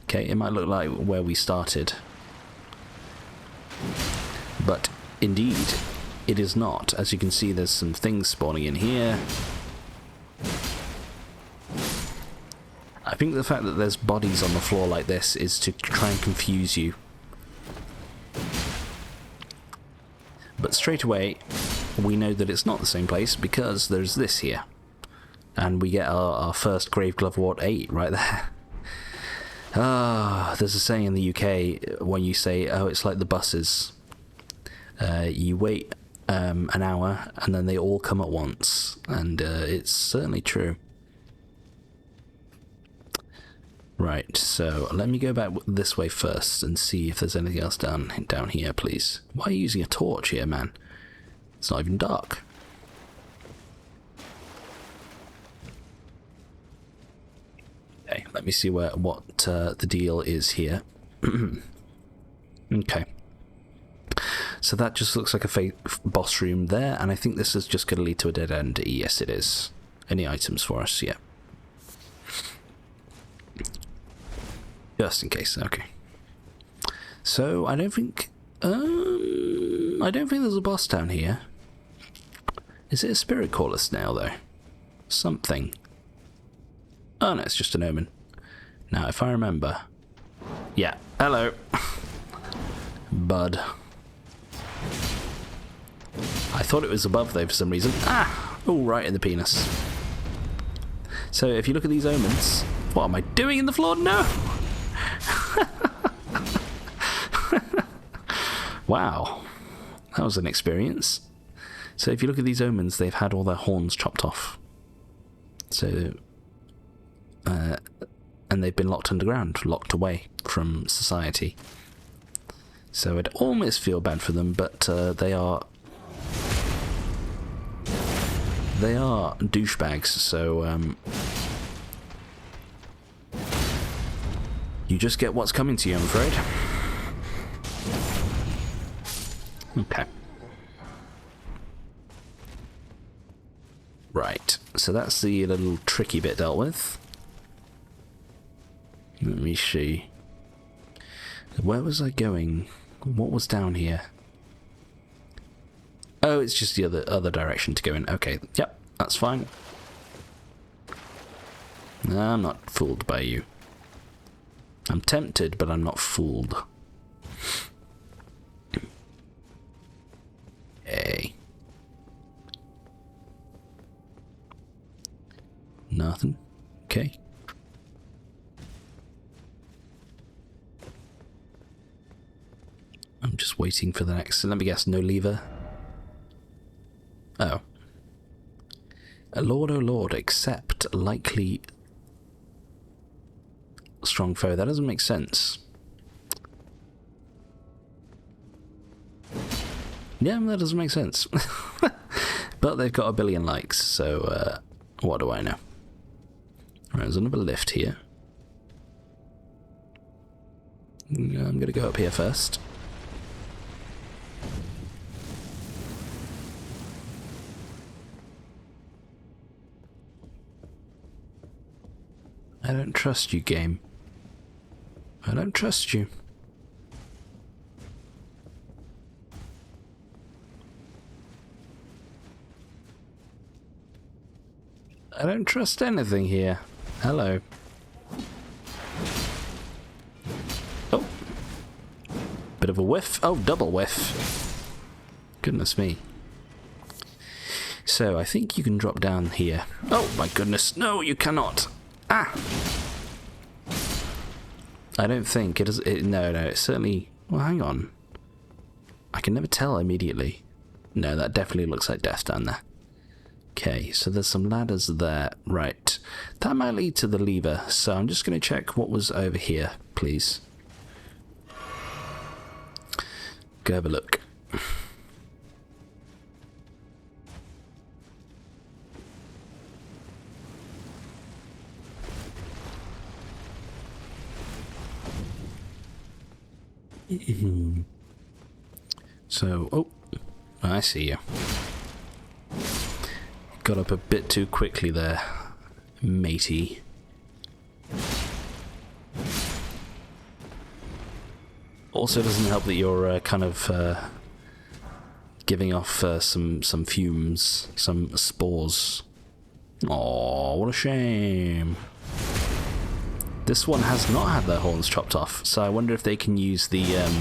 Okay, it might look like where we started. But indeed, it is not. As you can see, there's some things spawning in here. I think the fact that there's bodies on the floor like this is to try and confuse you. But straight away, we know that it's not the same place because there's this here. And we get our first Grave Glove Award 8 right there. There's a saying in the UK when you say, oh, it's like the buses. You wait an hour and then they all come at once. And it's certainly true. Right, so let me go back this way first and see if there's anything else down here, please. Why are you using a torch here, man? It's not even dark. Okay, let me see what the deal is here. Okay. So that just looks like a fake boss room there, and I think this is just going to lead to a dead end. Yes, it is. Any items for us? Yeah. Just in case. Okay. So I don't think there's a boss down here. Is it a spirit caller snail though? Something. Oh no, it's just an omen. Now, if I remember... Yeah, hello. Bud. I thought it was above though for some reason. Ah! Oh, right in the penis. So, if you look at these omens... What am I doing in the floor? No! Wow. That was an experience. So, if you look at these omens, they've had all their horns chopped off. So... and they've been locked underground, locked away from society. So I'd almost feel bad for them, but they are douchebags. So you just get what's coming to you, I'm afraid. Okay. Right. So that's the little tricky bit dealt with. Let me see. Where was I going? What was down here? Oh, it's just the other direction to go in. Okay, yep, that's fine. No, I'm not fooled by you. I'm tempted, but I'm not fooled. Hey. Nothing. Okay. I'm just waiting for the next... Let me guess, no lever? Oh. Lord, oh Lord, accept likely strong foe. That doesn't make sense. Yeah, that doesn't make sense. But they've got 1 billion likes, so what do I know? Right, there's another lift here. I'm going to go up here first. I don't trust you, game. I don't trust you. I don't trust anything here. Hello. Oh. Bit of a whiff. Oh, double whiff. Goodness me. So, I think you can drop down here. Oh, my goodness. No, you cannot. Ah! I don't think it is... no, it's certainly... Well, hang on. I can never tell immediately. No, that definitely looks like death down there. Okay, so there's some ladders there. Right. That might lead to the lever, so I'm just going to check what was over here, please. Go have a look. So, oh, I see you. Got up a bit too quickly there, matey. Also doesn't help that you're kind of giving off some fumes, some spores. Oh, what a shame. This one has not had their horns chopped off, so I wonder if they can use the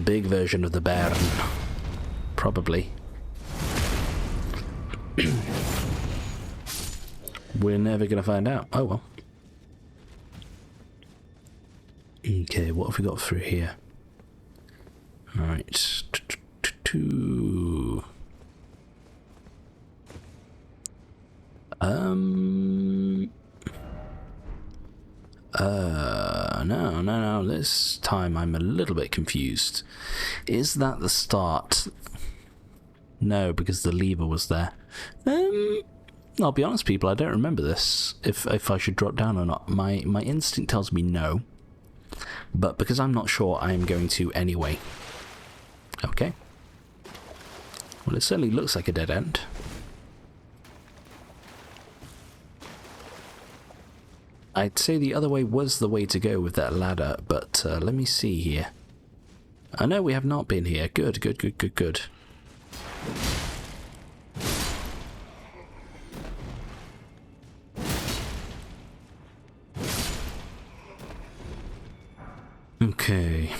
big version of the Baron. Probably. We're never going to find out. Oh well. Okay, what have we got through here? Alright. No. This time I'm a little bit confused. Is that the start? No, because the lever was there. I'll be honest, people, I don't remember this. If I should drop down or not. My instinct tells me no. But because I'm not sure, I am going to anyway. Okay. Well, it certainly looks like a dead end. I'd say the other way was the way to go with that ladder, but let me see here. I know we have not been here. Good. Okay.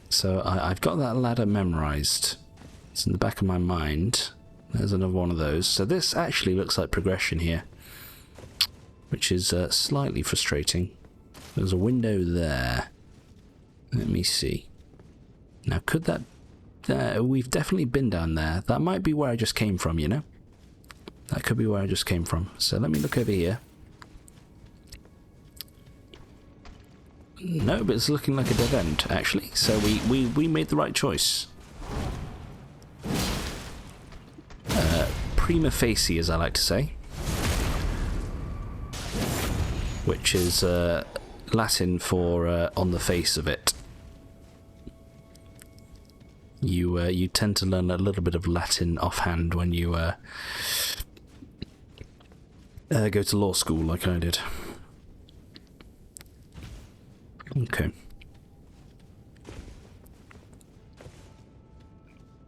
So I've got that ladder memorized. It's in the back of my mind. There's another one of those. So this actually looks like progression here, which is slightly frustrating. There's a window there. Let me see. Now, could that... we've definitely been down there. That might be where I just came from, you know? That could be where I just came from. So let me look over here. No, but it's looking like a dead end, actually. So we made the right choice. Prima facie, as I like to say. Which is Latin for on the face of it. You tend to learn a little bit of Latin offhand when you go to law school, like I did. Okay.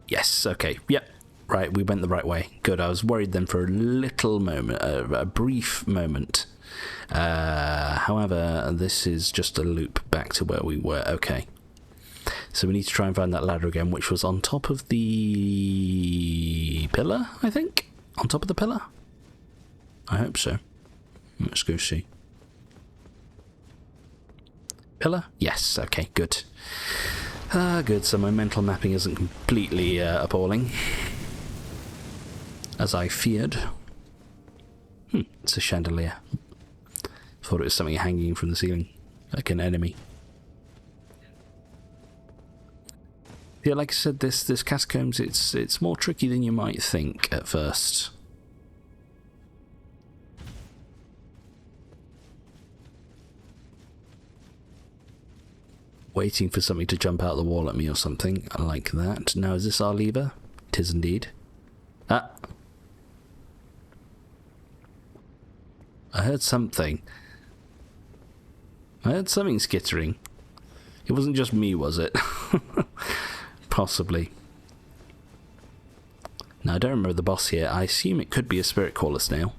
Yes, okay, yep. Right, we went the right way. Good, I was worried then for a little moment, a brief moment. However, this is just a loop back to where we were. Okay. So we need to try and find that ladder again, which was on top of the pillar, I think? On top of the pillar? I hope so. Let's go see. Pillar? Yes, okay, good. Good, so my mental mapping isn't completely appalling, as I feared. It's a chandelier. Thought it was something hanging from the ceiling, like an enemy. Yeah, like I said, this catacombs, it's more tricky than you might think at first. Waiting for something to jump out the wall at me or something. I like that. Now, is this our lever? It is indeed. Ah! I heard something. I heard something skittering. It wasn't just me, was it? Possibly. Now, I don't remember the boss here. I assume it could be a spirit caller snail.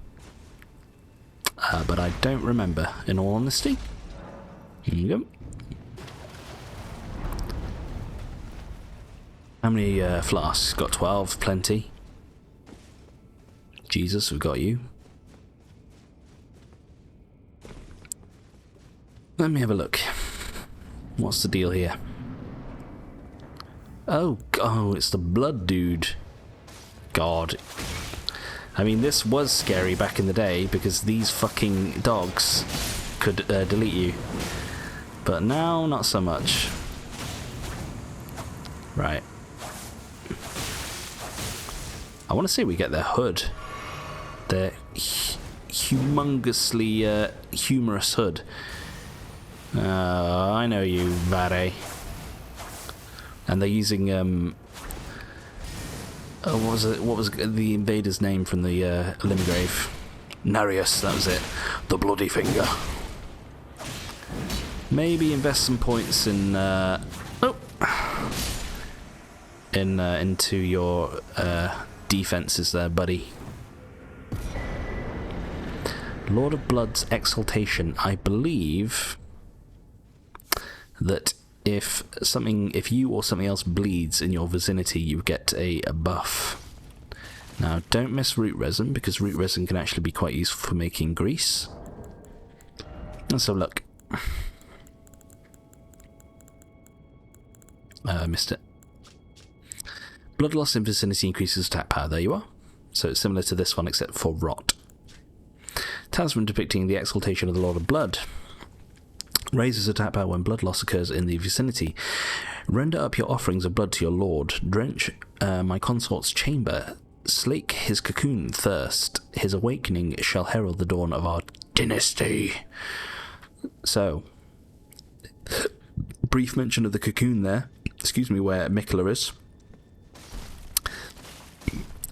But I don't remember, in all honesty. Here you go. How many flasks? Got 12, plenty. Jesus, we've got you. Let me have a look. What's the deal here? Oh, it's the blood dude. God. I mean, this was scary back in the day because these fucking dogs could delete you. But now, not so much. Right. I want to say we get their hood. Their humongously humorous hood. I know you, Vare. And they're using what was the invader's name from the Limgrave? Narius, that was it. The bloody finger. Maybe invest some points in into your defenses there, buddy. Lord of Blood's exaltation. I believe that if you or something else bleeds in your vicinity, you get a buff. Now, don't miss root resin, because root resin can actually be quite useful for making grease. Let's have a look. I missed it. Blood loss in vicinity increases attack power. There you are. So it's similar to this one, except for rot. Talisman depicting the exaltation of the Lord of Blood. Raises attack power when blood loss occurs in the vicinity. Render up your offerings of blood to your lord. Drench my consort's chamber. Slake his cocoon thirst. His awakening shall herald the dawn of our dynasty. So, brief mention of the cocoon there. Excuse me, where Mikla is.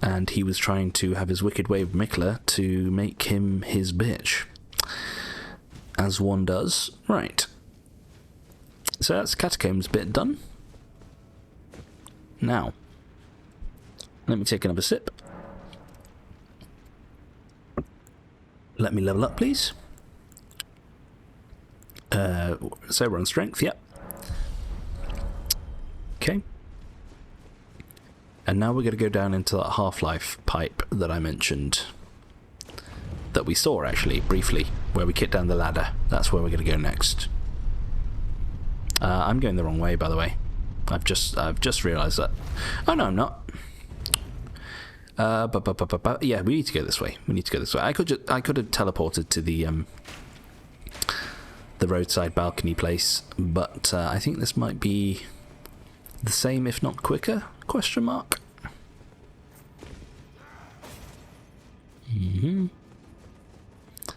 And he was trying to have his wicked way with Mikla to make him his bitch. As one does. Right. So that's Catacombs bit done. Now, let me take another sip. Let me level up, please. So we're on strength, yep. Okay. And now we're going to go down into that Half-Life pipe that I mentioned. That we saw, actually, briefly, where we kicked down the ladder. That's where we're going to go next. I'm going the wrong way, by the way. I've just realised that. Oh, no, I'm not. Yeah, we need to go this way. We need to go this way. I could have teleported to the roadside balcony place, but I think this might be the same, if not quicker? Question mark.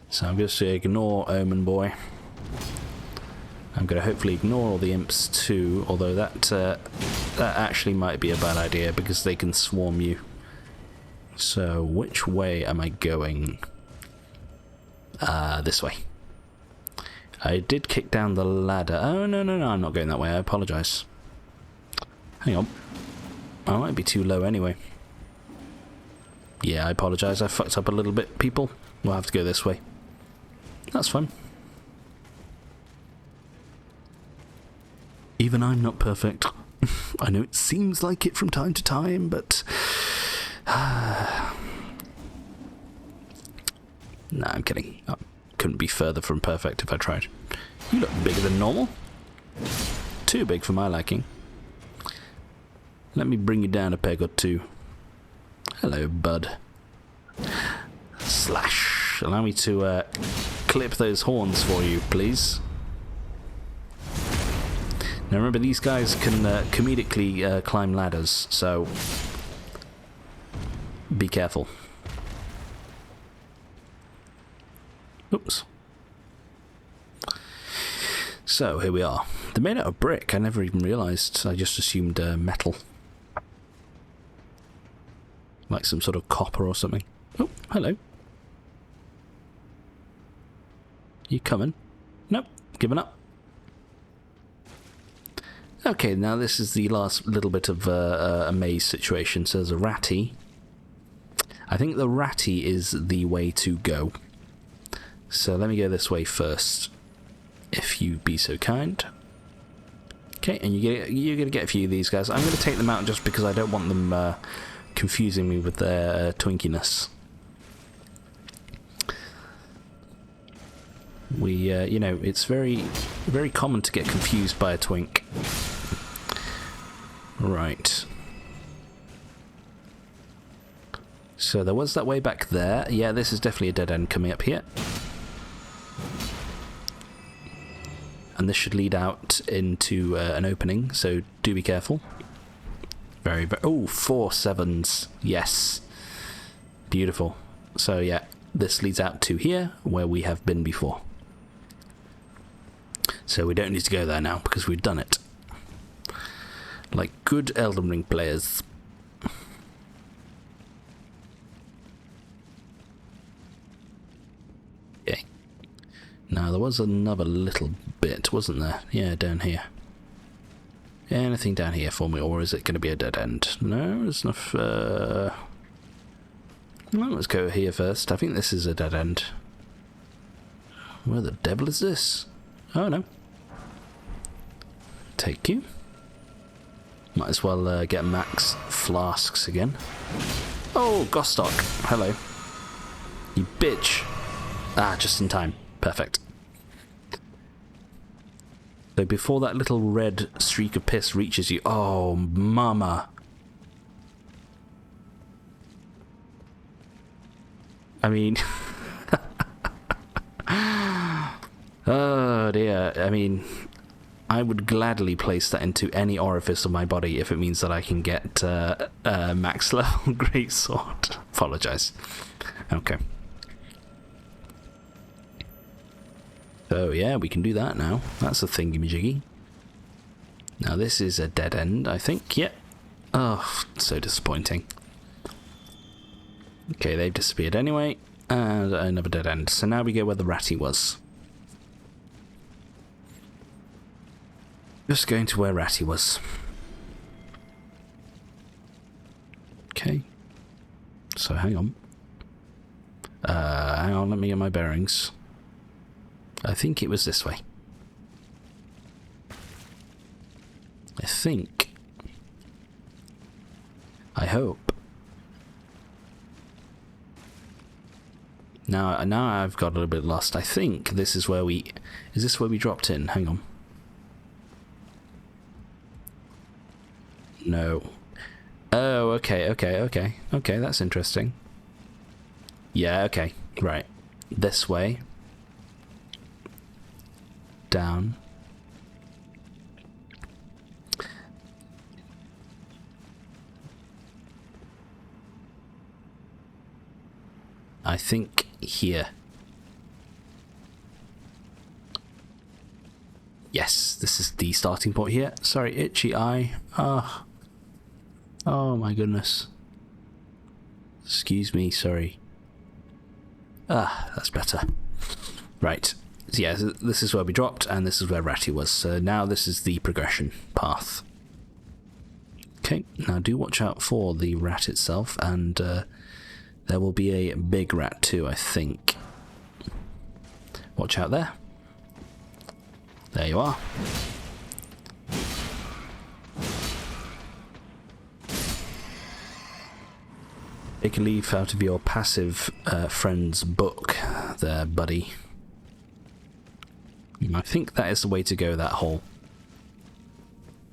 So I'm just going to ignore Omen Boy. I'm going to hopefully ignore all the imps too, although that actually might be a bad idea because they can swarm you. So which way am I going? This way. I did kick down the ladder. Oh, no, I'm not going that way. I apologise. Hang on. I might be too low anyway. Yeah, I apologise. I fucked up a little bit, people. We'll have to go this way. That's fine. Even I'm not perfect. I know it seems like it from time to time, but... Nah, I'm kidding. I couldn't be further from perfect if I tried. You look bigger than normal. Too big for my liking. Let me bring you down a peg or two. Hello, bud. Slash. Allow me to clip those horns for you, please. Now remember, these guys can comedically climb ladders, so be careful. Oops. So, here we are. They're made out of brick. I never even realised. I just assumed metal. Like some sort of copper or something. Oh, hello. You coming? Nope, giving up. Okay, now this is the last little bit of a maze situation. So there's a ratty. I think the ratty is the way to go. So let me go this way first, if you be so kind. Okay, and you're going to get a few of these guys. I'm going to take them out just because I don't want them confusing me with their twinkiness. You know, it's very, very common to get confused by a twink. Right. So there was that way back there. Yeah, this is definitely a dead end coming up here. And this should lead out into an opening, so do be careful. Very, very... Oh, 4 sevens. Yes. Beautiful. So yeah, this leads out to here, where we have been before. So we don't need to go there now, because we've done it. Like good Elden Ring players. Okay. Now, there was another little bit, wasn't there? Yeah, down here. Anything down here for me, or is it going to be a dead end? No, there's enough... Well, let's go here first. I think this is a dead end. Where the devil is this? Oh, no. Take you. Might as well get max flasks again. Oh, Gostock. Hello. You bitch. Ah, just in time. Perfect. So before that little red streak of piss reaches you... Oh, mama. I mean... oh, dear. I mean... I would gladly place that into any orifice of my body if it means that I can get max level greatsword. Apologise. Okay. So yeah, we can do that now. That's a thingy-majiggy. Now this is a dead end, I think. Yep. Oh, so disappointing. Okay, they've disappeared anyway. And another dead end. So now we go where the ratty was. Just going to where Ratty was. Okay. So hang on. Hang on, let me get my bearings. I think it was this way. I think. I hope. Now I've got a little bit lost. I think this is where we... Is this where we dropped in? Hang on. No. Oh, okay, that's interesting. Yeah, okay, right. This way. Down. I think here. Yes, this is the starting point here. Sorry, itchy eye. Ah. Oh my goodness. Excuse me, sorry. Ah, that's better. Right. So yeah, this is where we dropped, and this is where Ratty was. So now this is the progression path. Okay, now do watch out for the rat itself, and there will be a big rat too, I think. Watch out there. There you are. Take a leaf out of your passive friend's book there, buddy. I think that is the way to go, that hole.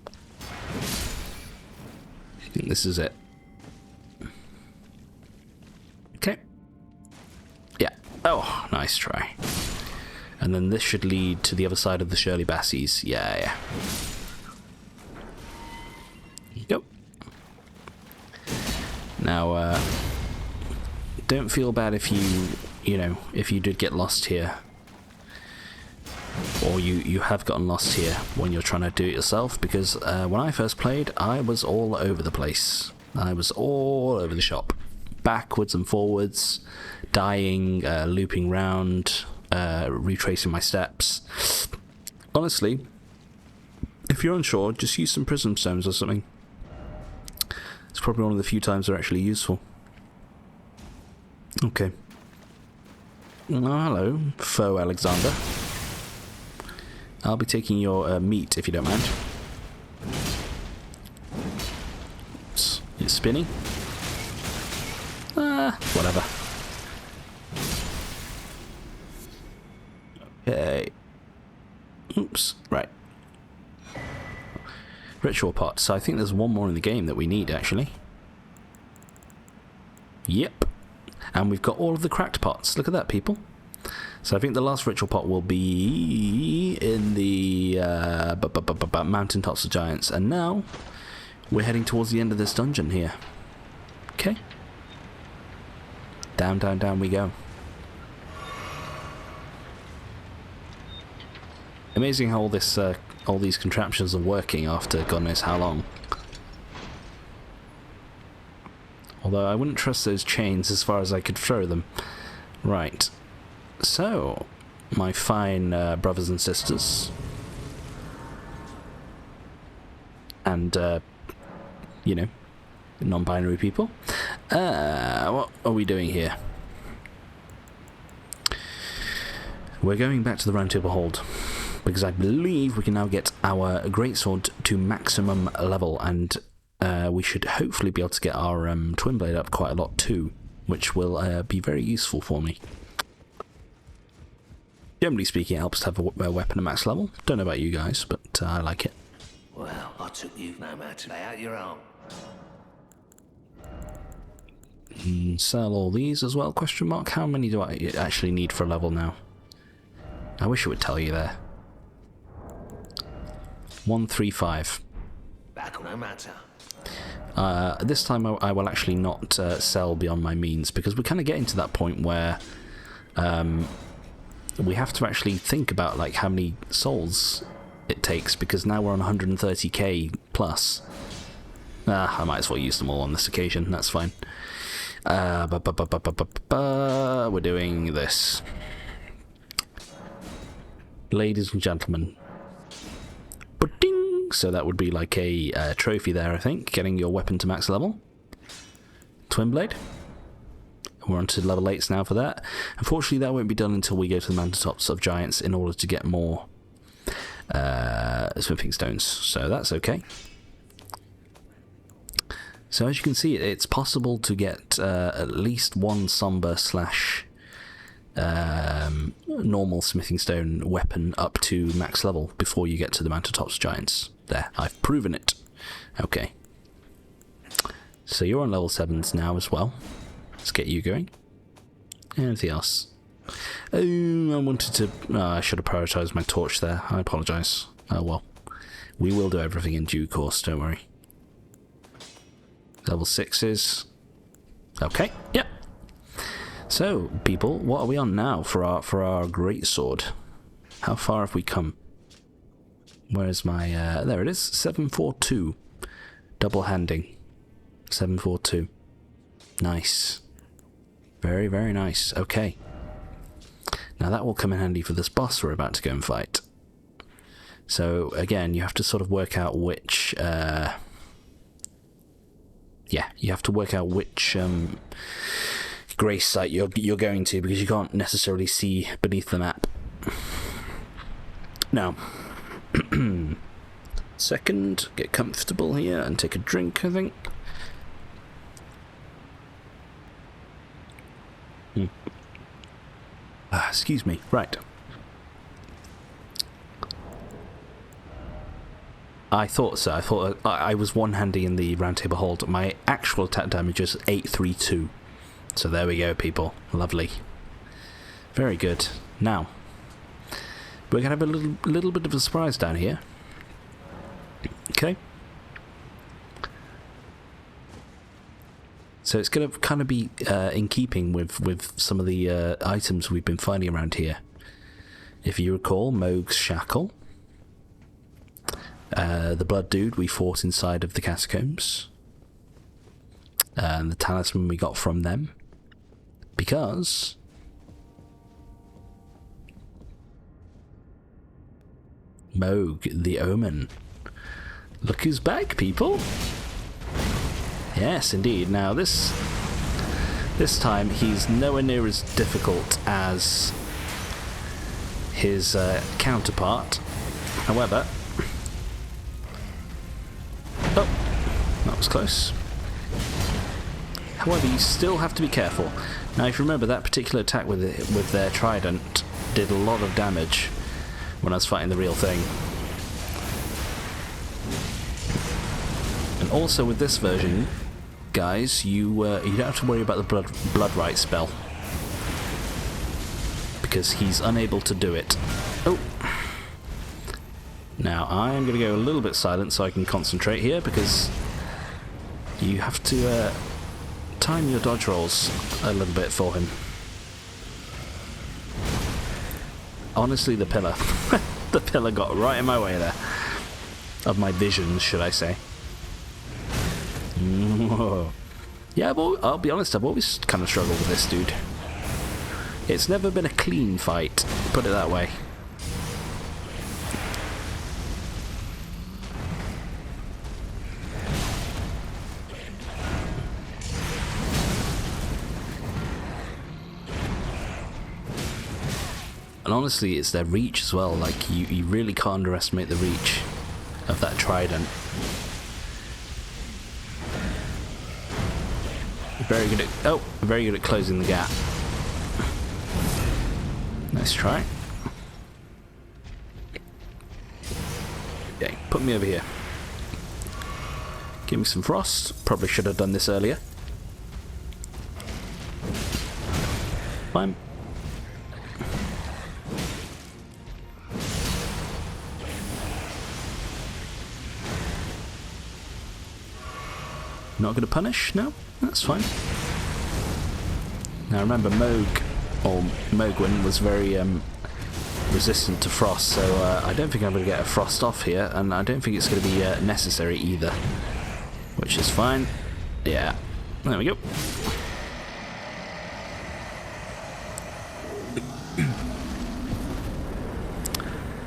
I think this is it. Okay. Yeah. Oh, nice try. And then this should lead to the other side of the Shirley Bassies. Yeah. Go. Now, don't feel bad if if you did get lost here. Or you have gotten lost here when you're trying to do it yourself, because when I first played, I was all over the place. I was all over the shop. Backwards and forwards, dying, looping round, retracing my steps. Honestly, if you're unsure, just use some prism stones or something. It's probably one of the few times they're actually useful. Okay. Oh, hello, Foe Alexander. I'll be taking your meat, if you don't mind. Oops. It's spinning. Whatever. Okay. Oops. Right. Ritual pot. So I think there's one more in the game that we need, actually. Yep. And we've got all of the cracked pots. Look at that, people. So I think the last ritual pot will be in the mountaintops of giants. And now we're heading towards the end of this dungeon here. Okay. Down, down, down we go. Amazing how all these contraptions are working after God knows how long. Although I wouldn't trust those chains as far as I could throw them. Right. So, my fine brothers and sisters. And, non-binary people. What are we doing here? We're going back to the Round Table Hold, because I believe we can now get our greatsword to maximum level, and we should hopefully be able to get our twin blade up quite a lot too, which will be very useful for me. Generally speaking, it helps to have a weapon at max level. Don't know about you guys, but I like it. Well, I took you no matter. Lay out your arm. Sell all these as well, question mark. How many do I actually need for a level now? I wish it would tell you there. 135. Back no matter. This time I will actually not sell beyond my means, because we're kind of getting to that point where we have to actually think about like how many souls it takes, because now we're on 130k plus. I might as well use them all on this occasion, that's fine. We're doing this. Ladies and gentlemen. Ba-ding! So that would be like a trophy there, I think, getting your weapon to max level. Twin blade. We're on to level 8s now for that. Unfortunately, that won't be done until we go to the mountaintops of giants in order to get more smithing stones. So that's okay. So as you can see, it's possible to get at least one somber slash normal smithing stone weapon up to max level before you get to the mountaintops giants. There, I've proven it. Okay. So you're on level 7s now as well. Let's get you going. Anything else? Oh, I wanted to... I should have prioritised my torch there. I apologise. Oh well. We will do everything in due course, don't worry. Level 6s. Okay, yep. So, people, what are we on now for our great sword? How far have we come? Where's my... there it is. 742. Double handing. 742. Nice. Very, very nice. Okay. Now that will come in handy for this boss we're about to go and fight. So, again, you have to sort of work out which... yeah, you have to work out which grace site you're going to, because you can't necessarily see beneath the map. Now, second, get comfortable here and take a drink, I think. Excuse me. Right. I thought so. I thought I was one-handing in the round table hold. My actual attack damage is 832. So there we go, people. Lovely. Very good. Now, we're going to have a little bit of a surprise down here. Okay. So it's going to kind of be in keeping with some of the items we've been finding around here. If you recall, Moog's Shackle. The Blood Dude we fought inside of the catacombs. And the talisman we got from them. Because... Moog, the Omen. Look who's back, people! Yes, indeed. Now, this time, he's nowhere near as difficult as his counterpart. However... Oh, that was close. However, you still have to be careful. Now, if you remember, that particular attack with their trident did a lot of damage when I was fighting the real thing. And also with this version, guys, you don't have to worry about the blood right spell, because he's unable to do it. Oh. Now, I'm going to go a little bit silent so I can concentrate here, because you have to time your dodge rolls a little bit for him. Honestly, the pillar. The pillar got right in my way there. Of my visions, should I say. Whoa. Yeah, I'll be honest, I've always kind of struggled with this dude. It's never been a clean fight, put it that way. And honestly, it's their reach as well. Like, you really can't underestimate the reach of that trident. Very good at... Oh, very good at closing the gap. Nice try. Okay, put me over here. Give me some frost. Probably should have done this earlier. Fine. Not going to punish? No? That's fine. Now remember, Mogwin was very resistant to frost, so I don't think I'm going to get a frost off here, and I don't think it's going to be necessary either. Which is fine. Yeah. There we go.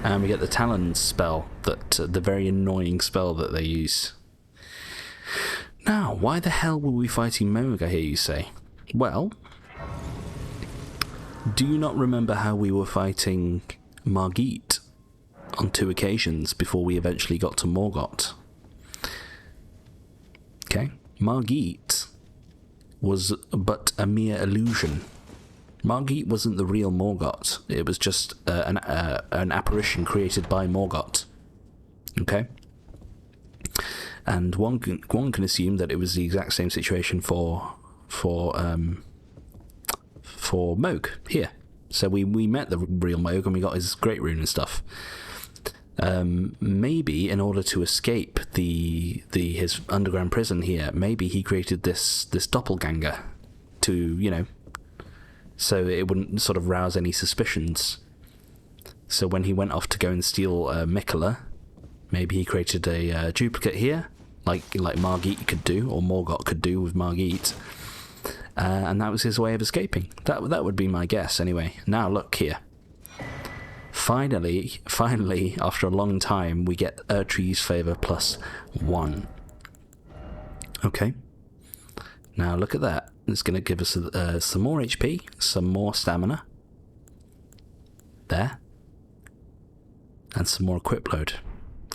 And we get the Talon spell, the very annoying spell that they use. Now, why the hell were we fighting Moog, I hear you say? Well, do you not remember how we were fighting Margit on 2 occasions before we eventually got to Morgott? Okay, Margit was but a mere illusion. Margit wasn't the real Morgott. It was just an apparition created by Morgott. Okay? And one can assume that it was the exact same situation for Moog here. So we met the real Moog and we got his great rune and stuff. Maybe in order to escape his underground prison here, maybe he created this doppelganger to, you know, so it wouldn't sort of rouse any suspicions. So when he went off to go and steal Mikola, maybe he created a duplicate here, like Margit could do, or Morgott could do with Margit, and that was his way of escaping. That would be my guess, anyway. Now look here. Finally, after a long time, we get Erdtree's Favour +1. Okay. Now look at that. It's going to give us some more HP, some more stamina. There. And some more equip load.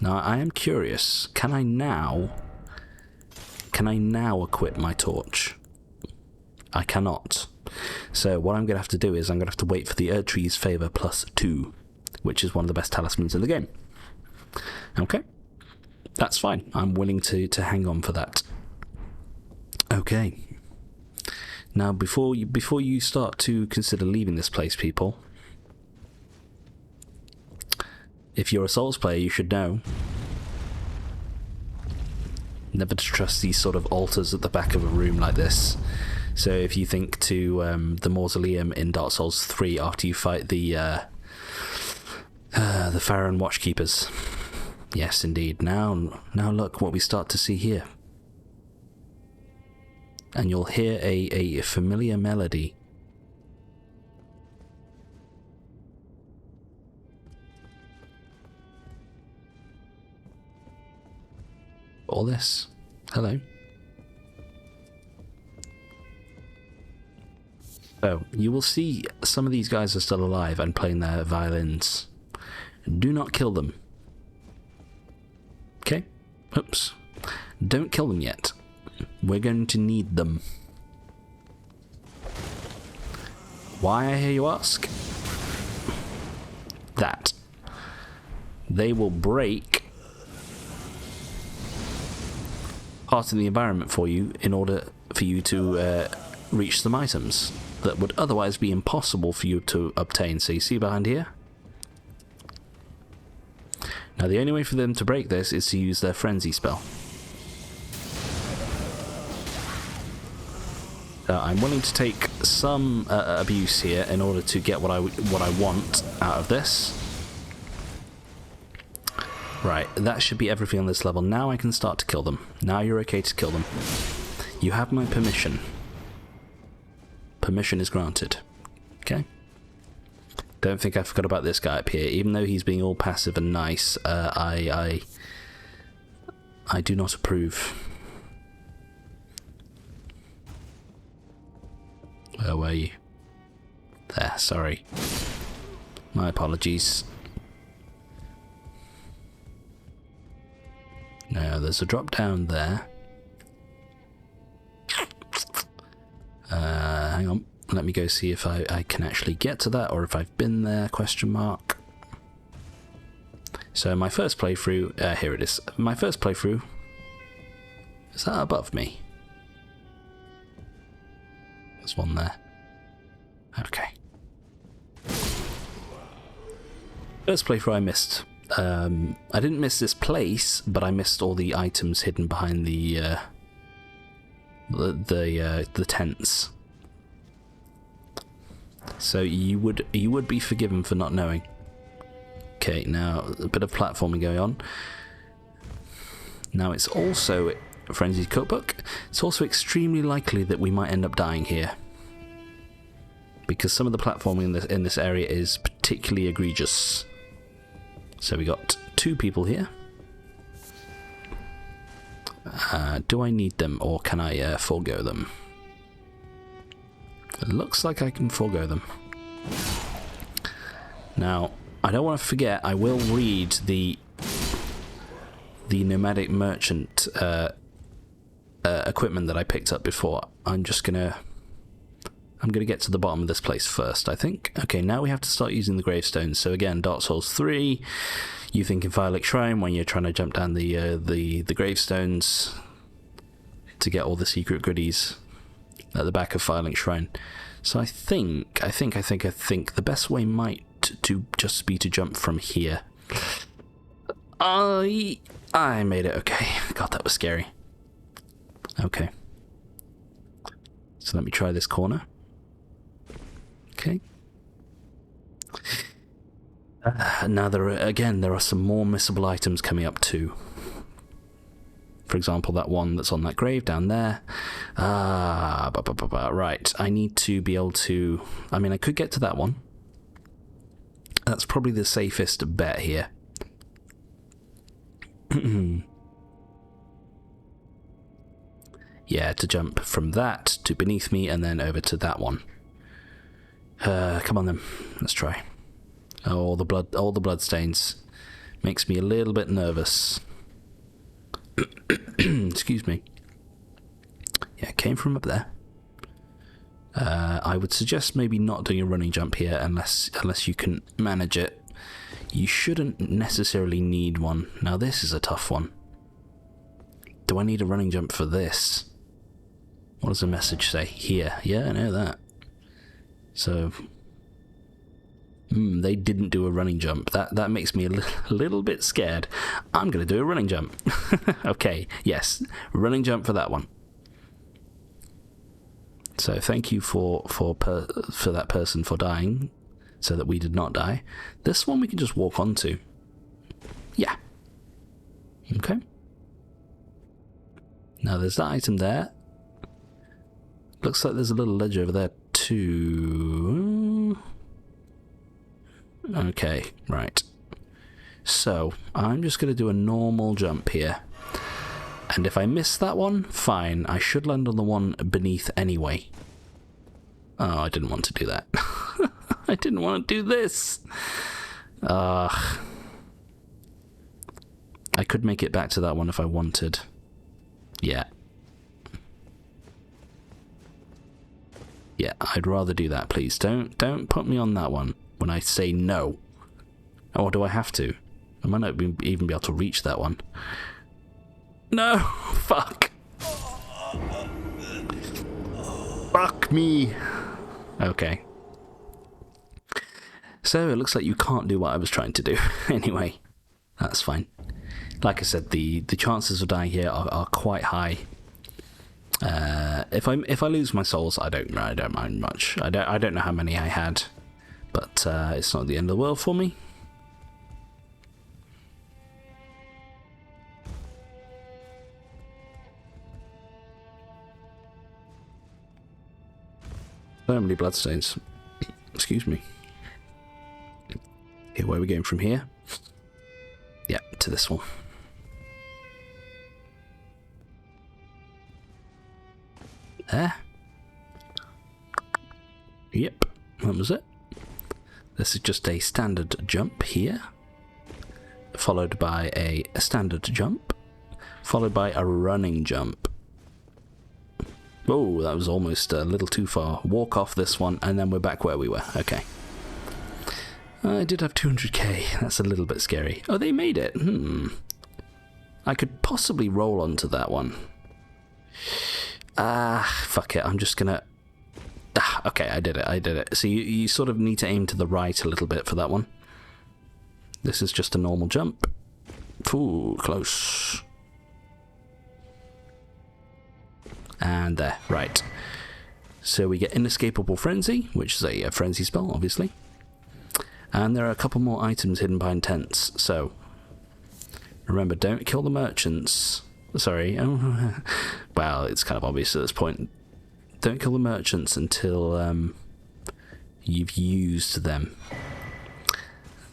Now I am curious, can I now equip my torch? I cannot. So what I'm going to have to do is I'm going to have to wait for the Erdtree's Favour +2, which is one of the best talismans in the game. Okay. That's fine. I'm willing to hang on for that. Okay. Now before you start to consider leaving this place, people, if you're a Souls player, you should know never to trust these sort of altars at the back of a room like this. So if you think to the mausoleum in Dark Souls 3 after you fight the Farron Watchkeepers. Yes, indeed. Now look what we start to see here. And you'll hear a familiar melody. All this. Hello. So, you will see some of these guys are still alive and playing their violins. Do not kill them. Okay? Oops. Don't kill them yet. We're going to need them. Why, I hear you ask? That. They will break part of the environment for you in order for you to reach some items that would otherwise be impossible for you to obtain. So you see behind here? Now the only way for them to break this is to use their frenzy spell. I'm willing to take some abuse here in order to get what I want out of this. Right, that should be everything on this level. Now I can start to kill them. Now you're okay to kill them. You have my permission. Permission is granted. Okay? Don't think I forgot about this guy up here. Even though he's being all passive and nice, I do not approve. Where were you? There, sorry. My apologies. No, there's a drop down there. Hang on. Let me go see if I can actually get to that, or if I've been there, question mark. So my first playthrough, here it is. My first playthrough, is that above me? There's one there. Okay. First playthrough I missed. I didn't miss this place, but I missed all the items hidden behind the tents. So you would be forgiven for not knowing. Okay, now a bit of platforming going on. Now it's also Frenzy's cookbook. It's also extremely likely that we might end up dying here, because some of the platforming in this area is particularly egregious. So we got 2 people here. Do I need them, or can I forego them? It looks like I can forego them. Now, I don't want to forget, I will read the nomadic merchant equipment that I picked up before. I'm gonna get to the bottom of this place first, I think. Okay, now we have to start using the gravestones. So again, Dark Souls 3, you think in Firelight Shrine when you're trying to jump down the gravestones to get all the secret goodies at the back of Firelight Shrine. So I think the best way might to just be to jump from here. I made it. Okay. God, that was scary. Okay. So let me try this corner. Okay. Now there are some more missable items coming up too. For example, that one that's on that grave down there. Right. I need to be able to... I mean, I could get to that one. That's probably the safest bet here. Yeah, to jump from that to beneath me and then over to that one. Come on then. Let's try. Oh, all the blood stains. Makes me a little bit nervous. Excuse me. Yeah, it came from up there. I would suggest maybe not doing a running jump here unless you can manage it. You shouldn't necessarily need one. Now this is a tough one. Do I need a running jump for this? What does the message say? Here. Yeah, I know that. So... they didn't do a running jump. That makes me a little bit scared. I'm going to do a running jump. Okay, yes. Running jump for that one. So thank you for that person for dying, so that we did not die. This one we can just walk onto. Yeah. Okay. Now there's that item there. Looks like there's a little ledge over there too. Okay, right. So, I'm just going to do a normal jump here. And if I miss that one, fine. I should land on the one beneath anyway. Oh, I didn't want to do that. I didn't want to do this. I could make it back to that one if I wanted. Yeah. Yeah, I'd rather do that, please. Don't put me on that one when I say no. Or do I have to? I might not even be able to reach that one. No! Fuck! Fuck me! Okay. So, it looks like you can't do what I was trying to do. Anyway, that's fine. Like I said, the chances of dying here are quite high. If I lose my souls, I don't mind much. I don't know how many I had, but it's not the end of the world for me. So many bloodstains. Excuse me. Okay, where are we going from here? Yeah, to this one. There. Yep, that was it. This is just a standard jump here, followed by a standard jump, followed by a running jump. Oh, that was almost a little too far. Walk off this one, and then we're back where we were. Okay. I did have 200k. That's a little bit scary. Oh, they made it. I could possibly roll onto that one. Fuck it. I'm just gonna... okay, I did it. So you sort of need to aim to the right a little bit for that one. This is just a normal jump. Ooh, close. And there, right. So we get Inescapable Frenzy, which is a frenzy spell, obviously. And there are a couple more items hidden behind tents. So, remember, don't kill the merchants. Sorry. Well, it's kind of obvious at this point. Don't kill the merchants until you've used them.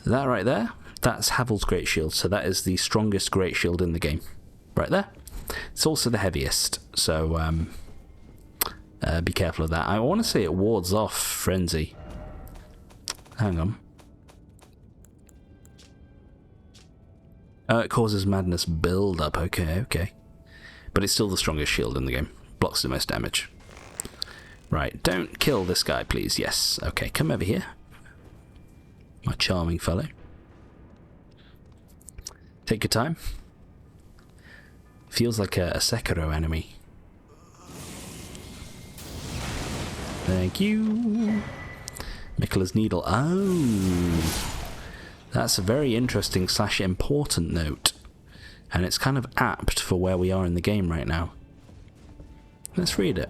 That right there, that's Havel's Great Shield. So that is the strongest Great Shield in the game. Right there. It's also the heaviest, so be careful of that. I want to say it wards off Frenzy. Hang on. It causes madness build-up. Okay. But it's still the strongest shield in the game. Blocks the most damage. Right, don't kill this guy, please. Yes, okay, come over here. My charming fellow. Take your time. Feels like a Sekiro enemy. Thank you. Miquella's Needle. Oh. That's a very interesting / important note. And it's kind of apt for where we are in the game right now. Let's read it.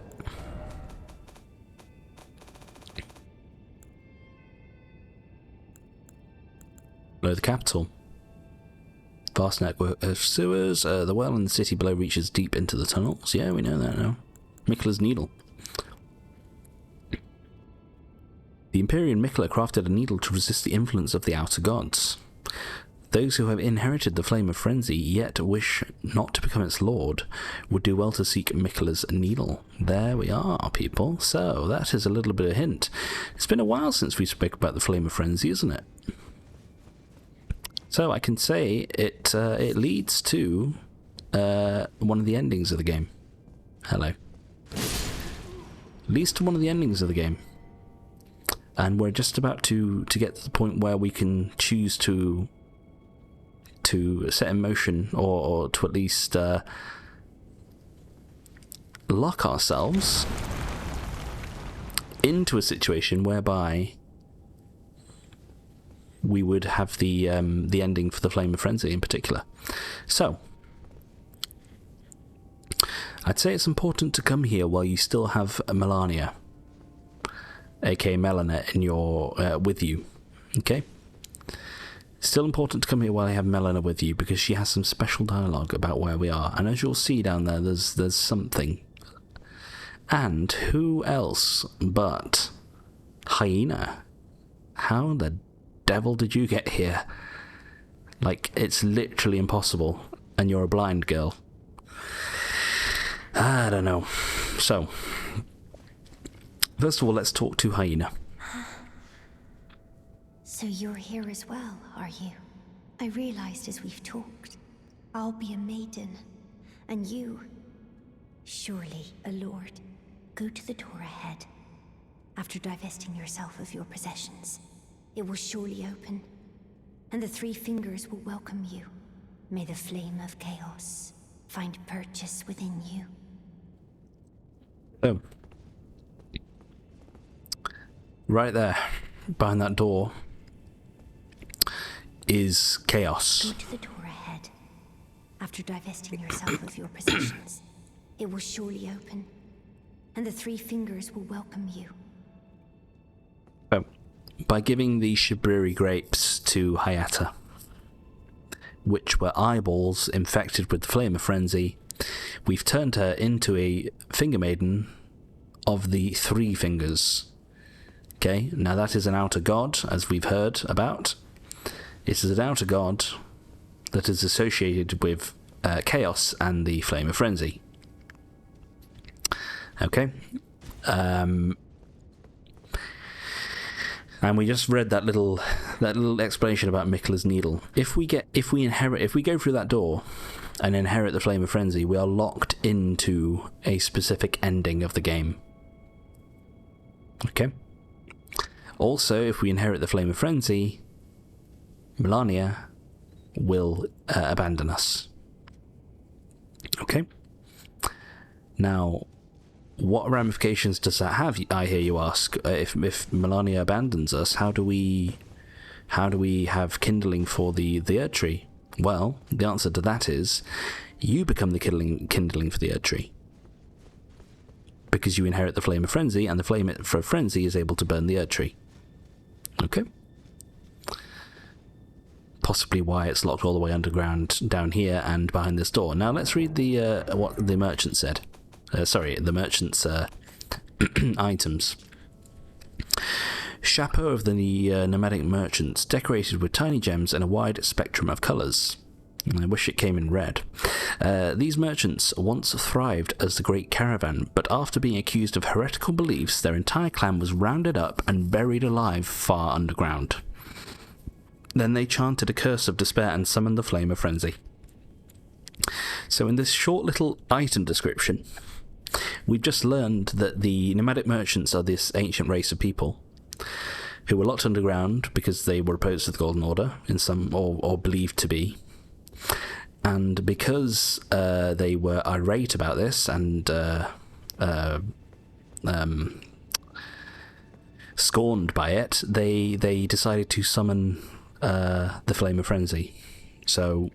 Below the capital. Vast network of sewers. The well in the city below reaches deep into the tunnels. Yeah, we know that now. Miquella's Needle. The Empyrean Miquella crafted a needle to resist the influence of the outer gods. Those who have inherited the flame of frenzy, yet wish not to become its lord, would do well to seek Miquella's Needle. There we are, people. So, that is a little bit of a hint. It's been a while since we spoke about the flame of frenzy, isn't it? So I can say it leads to one of the endings of the game. Hello. Leads to one of the endings of the game. And we're just about to get to the point where we can choose to set in motion or to at least lock ourselves into a situation whereby we would have the ending for the Flame of Frenzy in particular. So, I'd say it's important to come here while you still have Melania, aka Melina, in your with you. Okay? Still important to come here while I have Melina with you, because she has some special dialogue about where we are. And as you'll see down there, there's something. And who else but Hyena? How the devil did you get here? Like, it's literally impossible, and you're a blind girl. I don't know. So, first of all, let's talk to Hyena. So you're here as well, are you? I realized as we've talked, I'll be a maiden, and you, surely a lord. Go to the door ahead. After divesting yourself of your possessions, it will surely open, and the three fingers will welcome you. May the flame of chaos find purchase within you. Oh. Right there, behind that door, is chaos. Go to the door ahead. After divesting yourself of your possessions, it will surely open, and the three fingers will welcome you. Oh. By giving the Shibriri grapes to Hayata, which were eyeballs infected with the Flame of Frenzy, we've turned her into a finger maiden of the three fingers. Okay, now that is an outer god, as we've heard about. It is an outer god that is associated with chaos and the Flame of Frenzy. Okay. And we just read that little explanation about Miquella's Needle. If we go through that door, and inherit the Flame of Frenzy, we are locked into a specific ending of the game. Okay? Also, if we inherit the Flame of Frenzy, Melania will abandon us. Okay? Now, what ramifications does that have, I hear you ask? If Melania abandons us, how do we have kindling for the Earth Tree? Well, the answer to that is, you become the kindling for the Earth Tree. Because you inherit the Flame of Frenzy, and the Flame of Frenzy is able to burn the Earth Tree. Okay? Possibly why it's locked all the way underground down here and behind this door. Now let's read the what the merchant said. The merchant's items. Chapeau of the nomadic merchants, decorated with tiny gems and a wide spectrum of colours. I wish it came in red. These merchants once thrived as the Great Caravan, but after being accused of heretical beliefs, their entire clan was rounded up and buried alive far underground. Then they chanted a curse of despair and summoned the Flame of Frenzy. So in this short little item description, we've just learned that the nomadic merchants are this ancient race of people who were locked underground because they were opposed to the Golden Order, in some or believed to be. And because they were irate about this and scorned by it, they decided to summon the Flame of Frenzy. So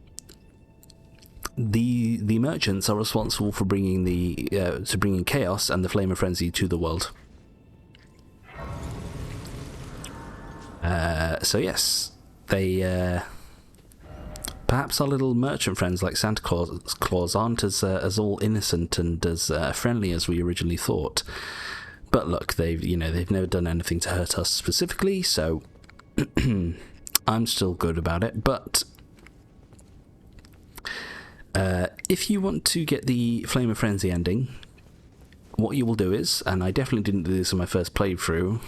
the merchants are responsible for bringing bringing chaos and the Flame of Frenzy to the world. So yes, they perhaps our little merchant friends like Santa Claus aren't as all innocent and as friendly as we originally thought. But look, they've never done anything to hurt us specifically, so I'm still good about it. But if you want to get the Flame of Frenzy ending, what you will do is, and I definitely didn't do this in my first playthrough,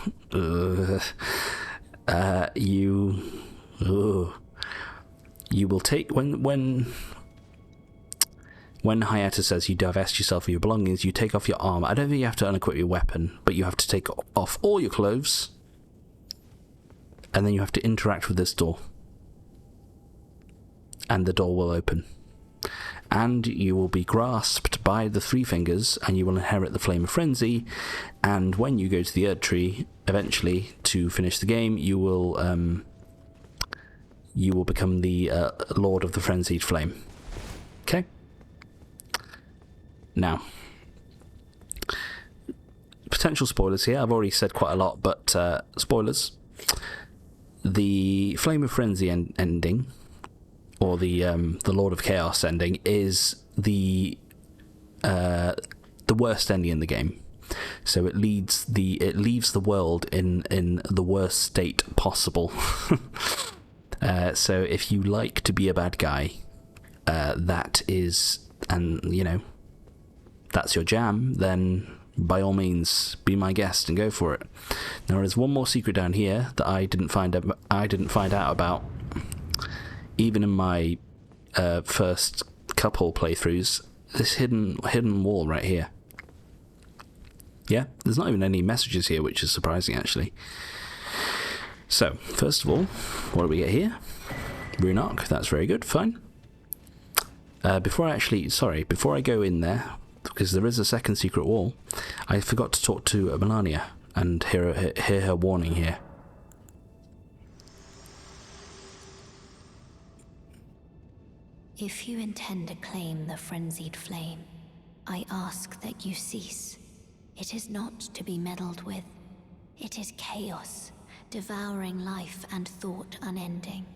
you will take when Hayata says you divest yourself of your belongings, you take off your armor. I don't think you have to unequip your weapon, but you have to take off all your clothes, and then you have to interact with this door, and the door will open, and you will be grasped by the three fingers, and you will inherit the Flame of Frenzy. And when you go to the Earth Tree eventually to finish the game, you will become the Lord of the Frenzied Flame. Okay? Now, potential spoilers here. I've already said quite a lot, but spoilers. The Flame of Frenzy ending, or the Lord of Chaos ending, is the worst ending in the game. So it leaves the world in the worst state possible. So if you like to be a bad guy, that's your jam, then by all means be my guest and go for it. Now there's one more secret down here that I didn't find out about even in my first couple playthroughs. This hidden wall right here. Yeah, there's not even any messages here, which is surprising actually. So, first of all, what do we get here? Rune Arc, that's very good, fine. Before I go in there, because there is a second secret wall, I forgot to talk to Melania and hear her warning here. If you intend to claim the frenzied flame, I ask that you cease. It is not to be meddled with. It is chaos, devouring life and thought unending.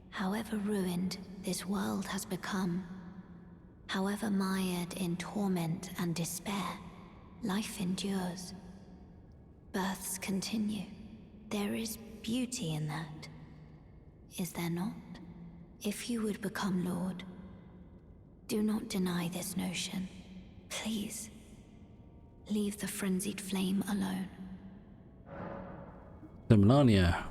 However ruined this world has become, however mired in torment and despair, life endures. Births continue. There is beauty in that. Is there not? If you would become Lord, do not deny this notion. Please, leave the frenzied flame alone. So Melania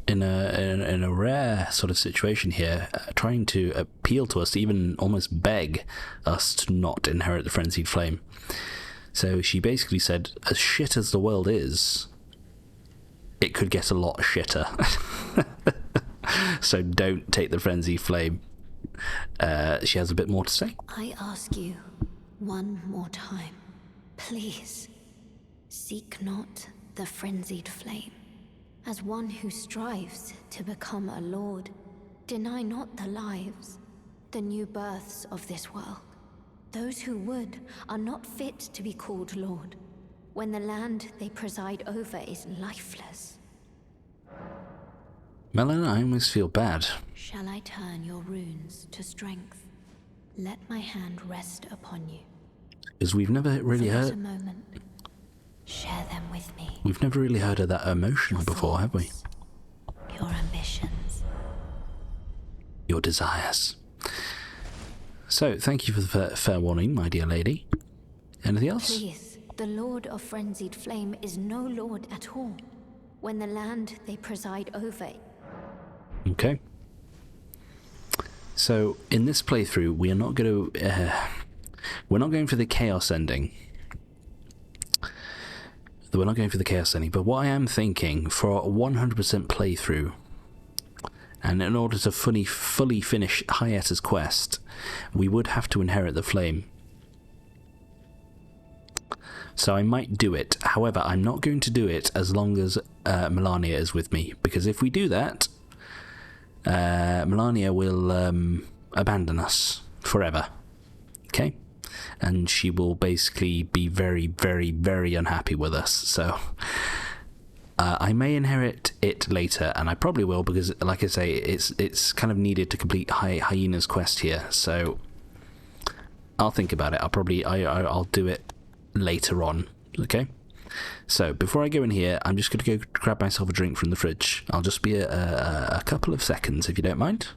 in a rare sort of situation here, trying to appeal to us, even almost beg us to not inherit the frenzied flame. So she basically said, as shit as the world is, it could get a lot shitter. So don't take the frenzied flame. She has a bit more to say. I ask you one more time, please, seek not the frenzied flame. As one who strives to become a lord, deny not the lives, the new births of this world. Those who would are not fit to be called lord, when the land they preside over is lifeless. Melon, I almost feel bad. Shall I turn your runes to strength? Let my hand rest upon you. Because we've never really For heard... a moment, share them with me. We've never really heard of that emotion Your before, have we? thoughts, your ambitions. Your desires. So, thank you for the fair warning, my dear lady. Anything else? Please, the Lord of Frenzied Flame is no lord at all, when the land they preside over. Okay. So, in this playthrough, we are not going to... we're not going for the chaos ending. We're not going for the chaos ending, but what I am thinking, for a 100% playthrough, and in order to fully finish Hyetta's quest, we would have to inherit the flame. So I might do it. However, I'm not going to do it as long as Melania is with me, because if we do that, Melania will abandon us forever. Okay? And she will basically be very, very, very unhappy with us. So I may inherit it later, and I probably will, because, like I say, it's kind of needed to complete Hyena's quest here. So I'll think about it. I'll do it later on. Okay. So before I go in here, I'm just going to go grab myself a drink from the fridge. I'll just be a couple of seconds, if you don't mind.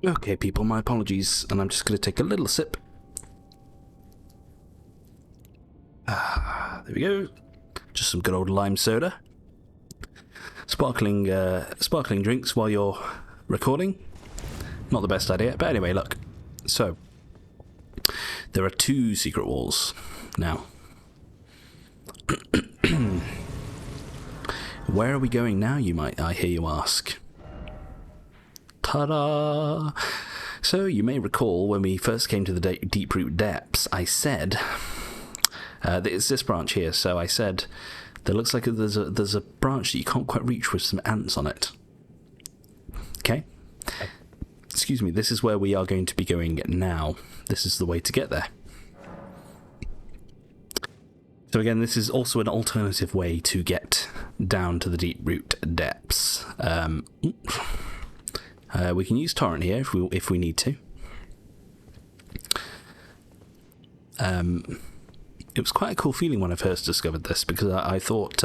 Okay, people, my apologies, and I'm just going to take a little sip. There we go. Just some good old lime soda. Sparkling drinks while you're recording. Not the best idea, but anyway, look. So, there are 2 secret walls now. Where are we going now, I hear you ask? Ta-da! So, you may recall when we first came to the Deep Root Depths, I said... it's this branch here, so I said... There looks like there's a branch that you can't quite reach with some ants on it. Okay? Excuse me, this is where we are going to be going now. This is the way to get there. So again, this is also an alternative way to get down to the Deep Root Depths. We can use Torrent here if we need to. It was quite a cool feeling when I first discovered this, because I thought,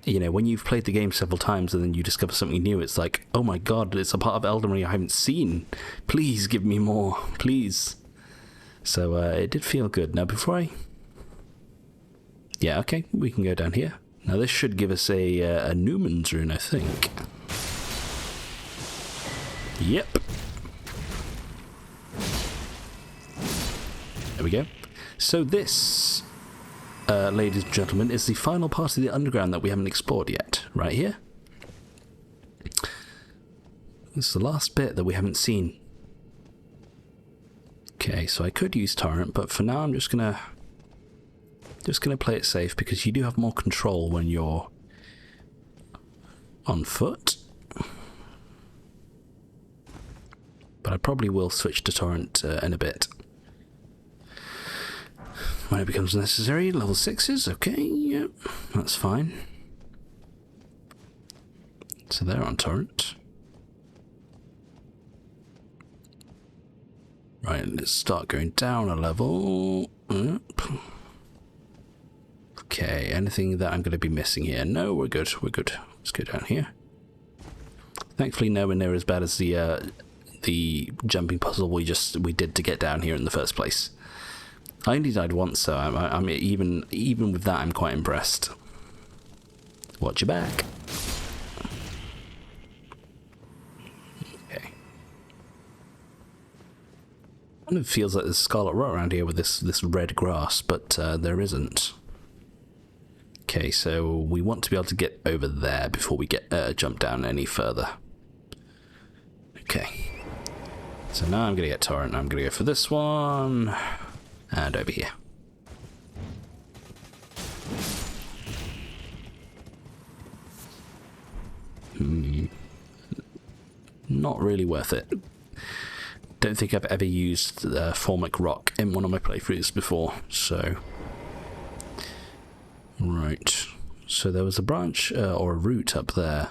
you know, when you've played the game several times and then you discover something new, it's like, oh my god, it's a part of Elden Ring I haven't seen. Please give me more, please. So it did feel good. Now before I... Yeah, okay, we can go down here. Now this should give us a Newman's rune, I think. Yep. There we go. So this, ladies and gentlemen, is the final part of the underground that we haven't explored yet. Right here. This is the last bit that we haven't seen. Okay, so I could use Torrent, but for now I'm just gonna play it safe, because you do have more control when you're on foot. But I probably will switch to Torrent in a bit. When it becomes necessary. Level 6s, okay, yep, that's fine. So they're on Torrent. Right, let's start going down a level. Okay, anything that I'm going to be missing here? No, we're good. We're good. Let's go down here. Thankfully, nowhere near as bad as the jumping puzzle we did to get down here in the first place. I only died once, so I'm even with that, I'm quite impressed. Watch your back. Okay. Kind of feels like there's scarlet rot around here with this red grass, but there isn't. Okay, so we want to be able to get over there before we get jump down any further. Okay. So now I'm gonna get torrent. I'm gonna go for this one and over here. Not really worth it. Don't think I've ever used Formic Rock in one of my playthroughs before, so... Right. So there was a branch or a route up there.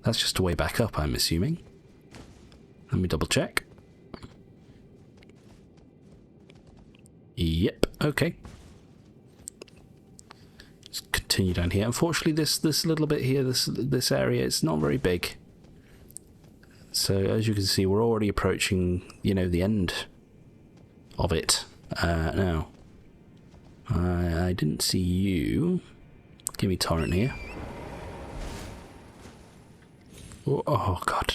That's just a way back up, I'm assuming. Let me double check. Yep, okay. Let's continue down here. Unfortunately, this little bit here, this area, it's not very big. So as you can see, we're already approaching, you know, the end of it. Now, I didn't see you. Give me torrent here. Oh God.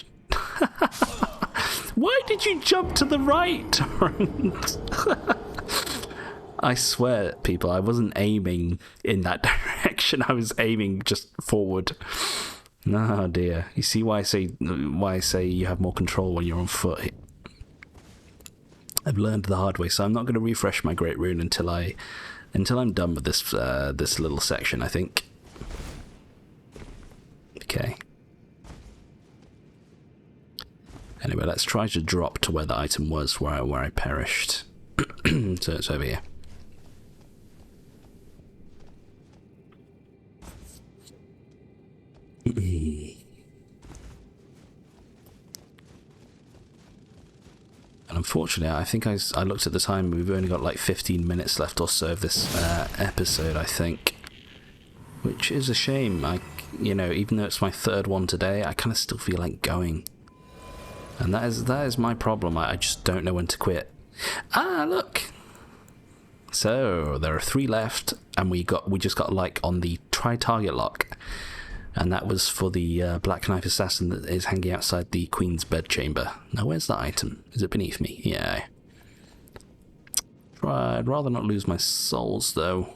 Why did you jump to the right, Torrent? I swear, people, I wasn't aiming in that direction. I was aiming just forward. Oh dear. You see why I say you have more control when you're on foot. I've learned the hard way, so I'm not going to refresh my Great Rune until I'm done with this this little section, I think. Okay. Anyway, let's try to drop to where the item was, where I perished. So it's over here. And unfortunately, I think I looked at the time, we've only got like 15 minutes left or so of this episode, I think. Which is a shame. You know, even though it's my third one today, I kind of still feel like going. And that is my problem. I just don't know when to quit. Ah, look! So, there are 3 left, and we just got like on the try-target lock. And that was for the Black Knife Assassin that is hanging outside the Queen's bedchamber. Now, where's that item? Is it beneath me? Yeah. I'd rather not lose my souls, though.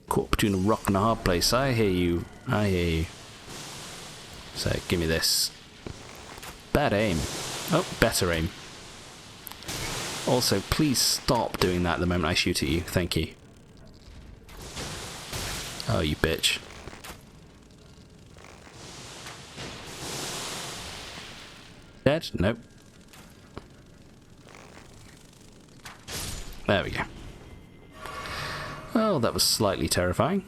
Caught between a rock and a hard place. I hear you. I hear you. So, give me this. Bad aim. Oh, better aim. Also, please stop doing that the moment I shoot at you. Thank you. Oh, you bitch. Dead? Nope. There we go. Well, that was slightly terrifying.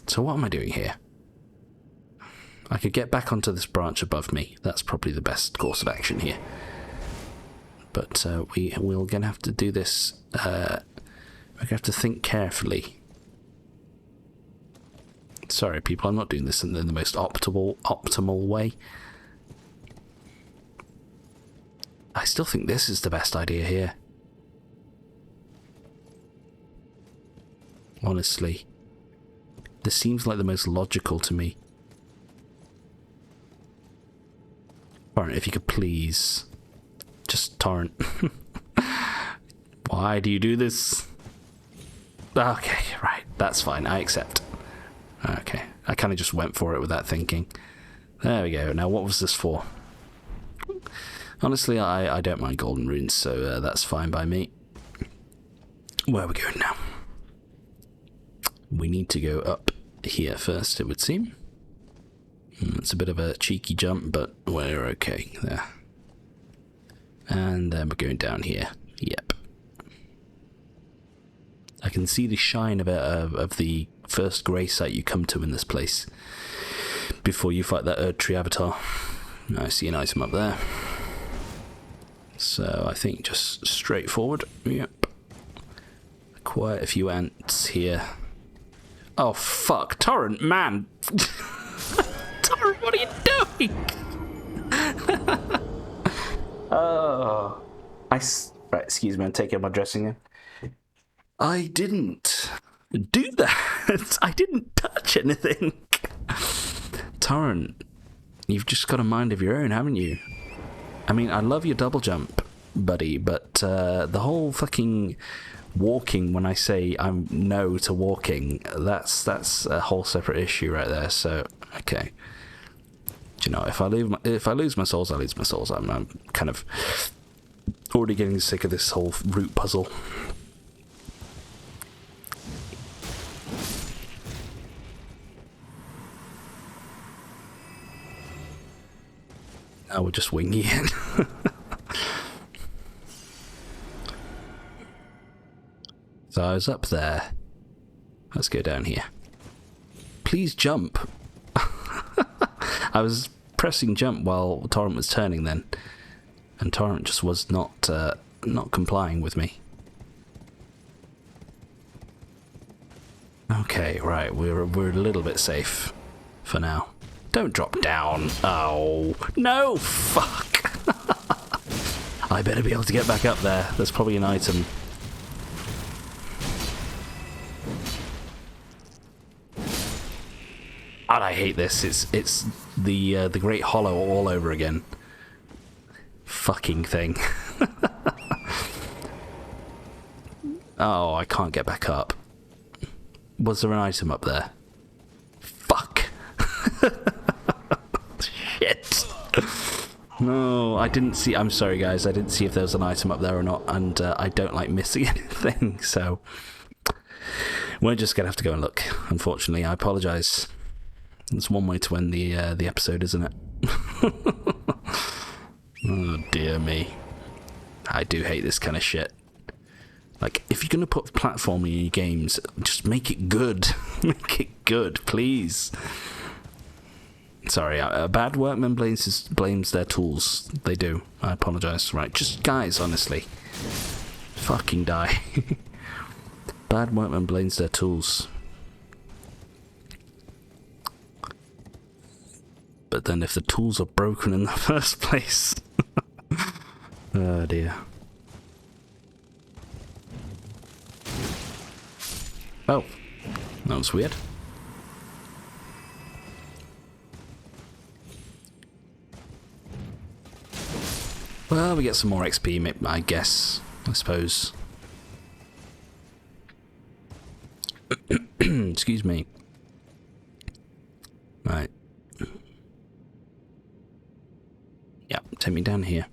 So what am I doing here? I could get back onto this branch above me. That's probably the best course of action here. But we're going to have to do this... we're going to have to think carefully. Sorry, people, I'm not doing this in the most optimal way. I still think this is the best idea here. Honestly. This seems like the most logical to me. Torrent, if you could please... Just Torrent. Why do you do this? Okay, right, that's fine, I accept. Okay, I kind of just went for it without thinking. There we go. Now, what was this for? Honestly, I don't mind golden runes, so that's fine by me. Where are we going now? We need to go up here first, it would seem. It's a bit of a cheeky jump, but we're okay there. And then we're going down here. Yep. I can see the shine of the first grey site you come to in this place before you fight that Erd Tree Avatar. I see an item up there. So I think just straight forward. Yep. Quite a few ants here. Oh fuck, Torrent, man! Torrent, what are you doing? Oh. Right, excuse me, I'm taking my dressing in. I didn't do that. I didn't touch anything. Torrent, you've just got a mind of your own, haven't you? I mean, I love your double jump, buddy, but the whole fucking walking when I say I'm no to walking, that's a whole separate issue right there. So, okay. Do you know, if I lose my souls, I lose my souls. I'm kind of already getting sick of this whole route puzzle. Now we're just winging it. So I was up there. Let's go down here. Please jump. I was pressing jump while Torrent was turning then, and Torrent just was not complying with me. Okay, right, we're a little bit safe for now. Don't drop down. Oh no! Fuck! I better be able to get back up there. There's probably an item. And I hate this. It's the Great Hollow all over again. Fucking thing. Oh, I can't get back up. Was there an item up there? Fuck. Shit. No, I didn't see. I'm sorry, guys. I didn't see if there was an item up there or not, and I don't like missing anything. So we're just gonna have to go and look. Unfortunately, I apologise. It's one way to end the episode, isn't it? Oh dear me. I do hate this kind of shit. Like, if you're gonna put platforming in your games, just make it good. Make it good, please. Sorry, a bad workman blames their tools. They do. I apologise. Right, just guys, honestly. Fucking die. Bad workman blames their tools. But then if the tools are broken in the first place... Oh dear. Oh, that was weird. Well, we get some more XP, I guess. I suppose. Excuse me. Right. Yeah, take me down here.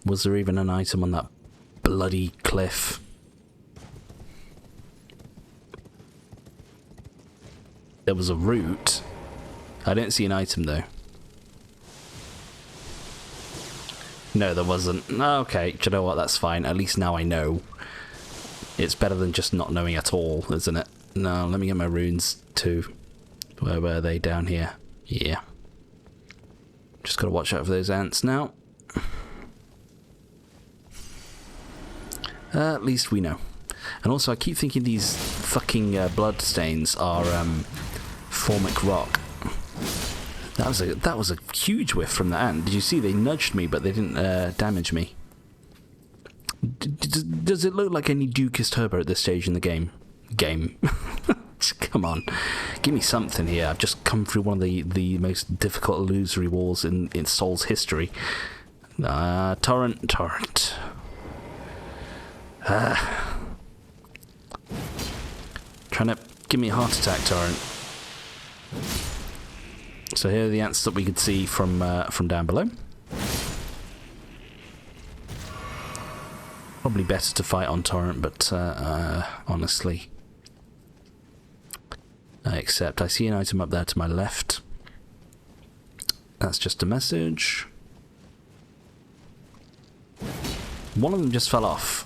Was there even an item on that bloody cliff? There was a route. I didn't see an item though. No, there wasn't. Okay, do you know what? That's fine. At least now I know. It's better than just not knowing at all, isn't it? No, let me get my runes too. Where were they? Down here. Yeah. Just gotta watch out for those ants now. At least we know. And also, I keep thinking these fucking blood stains are formic rock. That was a huge whiff from the ant. Did you see? They nudged me, but they didn't damage me. Does it look like any Duke's Turbo at this stage in the game? Come on, give me something here. I've just come through one of the most difficult illusory walls in Soul's history. Torrent. Trying to give me a heart attack, Torrent. So here are the ants that we could see from down below. Probably better to fight on Torrent, but honestly. Except I see an item up there to my left. That's just a message. One of them just fell off.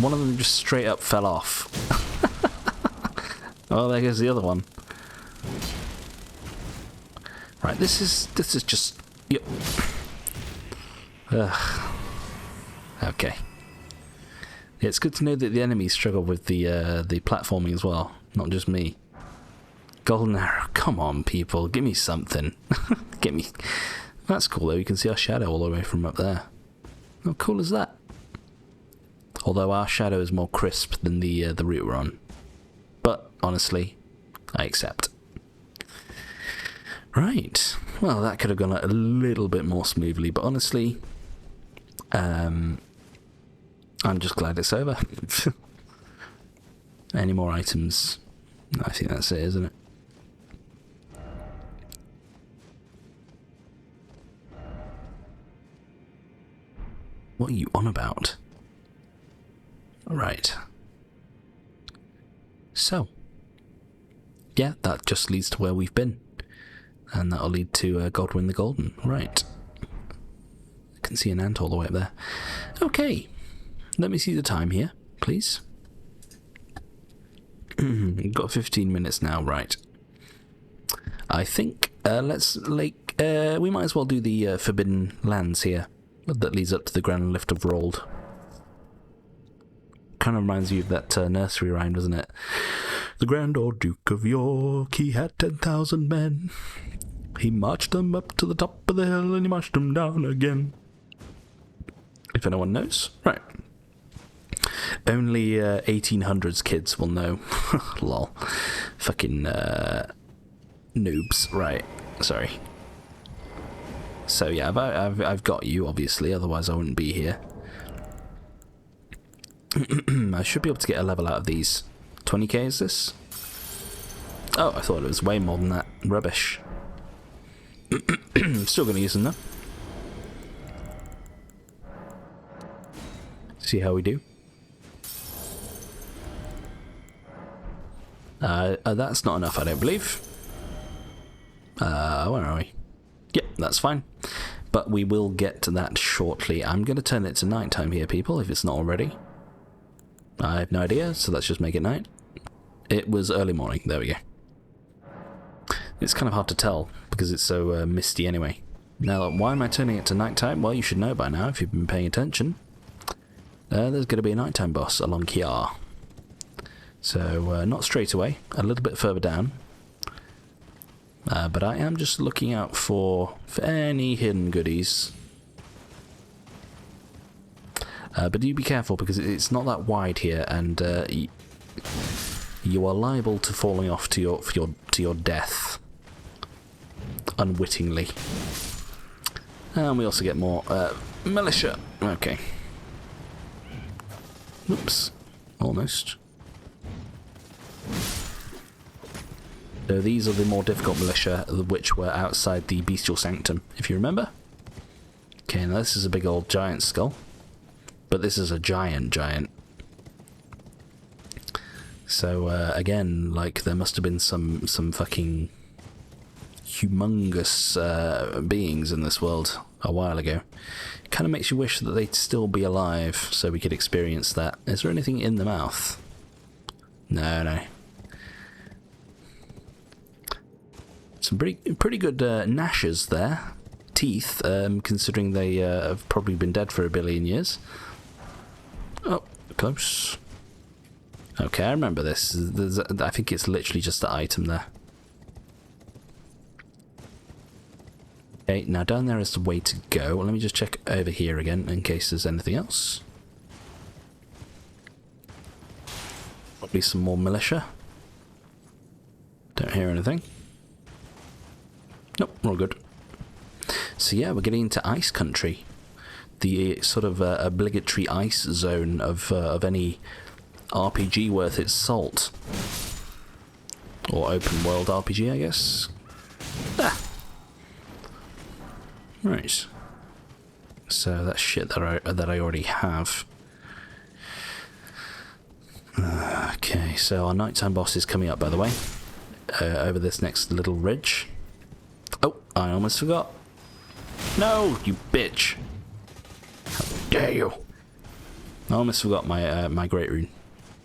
One of them just straight up fell off. Oh, there goes the other one. Right, this is just... Yep. Ugh. Okay. Yeah, it's good to know that the enemies struggle with the platforming as well, not just me. Golden arrow, come on people, give me something. Get me... That's cool though, you can see our shadow all the way from up there. How cool is that? Although our shadow is more crisp than the route we're on. But, honestly, I accept. Right, well that could have gone a little bit more smoothly, but honestly, I'm just glad it's over. Any more items? I think that's it, isn't it? What are you on about? Right. So, yeah, that just leads to where we've been. And that'll lead to Godwin the Golden. Right. I can see an ant all the way up there. Okay. Let me see the time here, please. Got 15 minutes now, right. I think we might as well do the Forbidden Lands here. That leads up to the Grand Lift of Rold. Kind of reminds you of that nursery rhyme, doesn't it? The Grand Old Duke of York, he had 10,000 men. He marched them up to the top of the hill and he marched them down again. If anyone knows. Right. Only 1800s kids will know. Lol. Fucking noobs. Right. Sorry. So yeah, I've got you, obviously, otherwise I wouldn't be here. I should be able to get a level out of these. 20k is this? Oh, I thought it was way more than that. Rubbish. Still going to use them though. See how we do. That's not enough, I don't believe. Where are we? Yep, that's fine. But we will get to that shortly. I'm going to turn it to nighttime here, people, if it's not already. I have no idea, so let's just make it night. It was early morning. There we go. It's kind of hard to tell, because it's so misty anyway. Now, why am I turning it to nighttime? Well, you should know by now, if you've been paying attention. There's going to be a nighttime boss along here. So, not straight away, a little bit further down. But I am just looking out for any hidden goodies. But do be careful, because it's not that wide here, and you are liable to falling off to your death unwittingly. And we also get more militia. Okay. Oops. Almost. So these are the more difficult militia, which were outside the Bestial Sanctum, if you remember. Okay, now this is a big old giant skull. But this is a giant. So, again, like, there must have been some fucking humongous beings in this world a while ago. It kind of makes you wish that they'd still be alive, so we could experience that. Is there anything in the mouth? No. Some pretty good gnashes there. Teeth, considering they have probably been dead for 1 billion years. Oh, close. Okay, I remember this. I think it's literally just the item there. Okay, now down there is the way to go. Well, let me just check over here again in case there's anything else. Probably some more militia. Don't hear anything. Nope, we're all good. So yeah, we're getting into Ice Country. The sort of obligatory ice zone of any RPG worth its salt. Or open world RPG, I guess. Ah. Right. So that's shit that I already have. Okay, so our nighttime boss is coming up, by the way. Over this next little ridge. Oh, I almost forgot. No, you bitch. How dare you. I almost forgot my my Great Rune.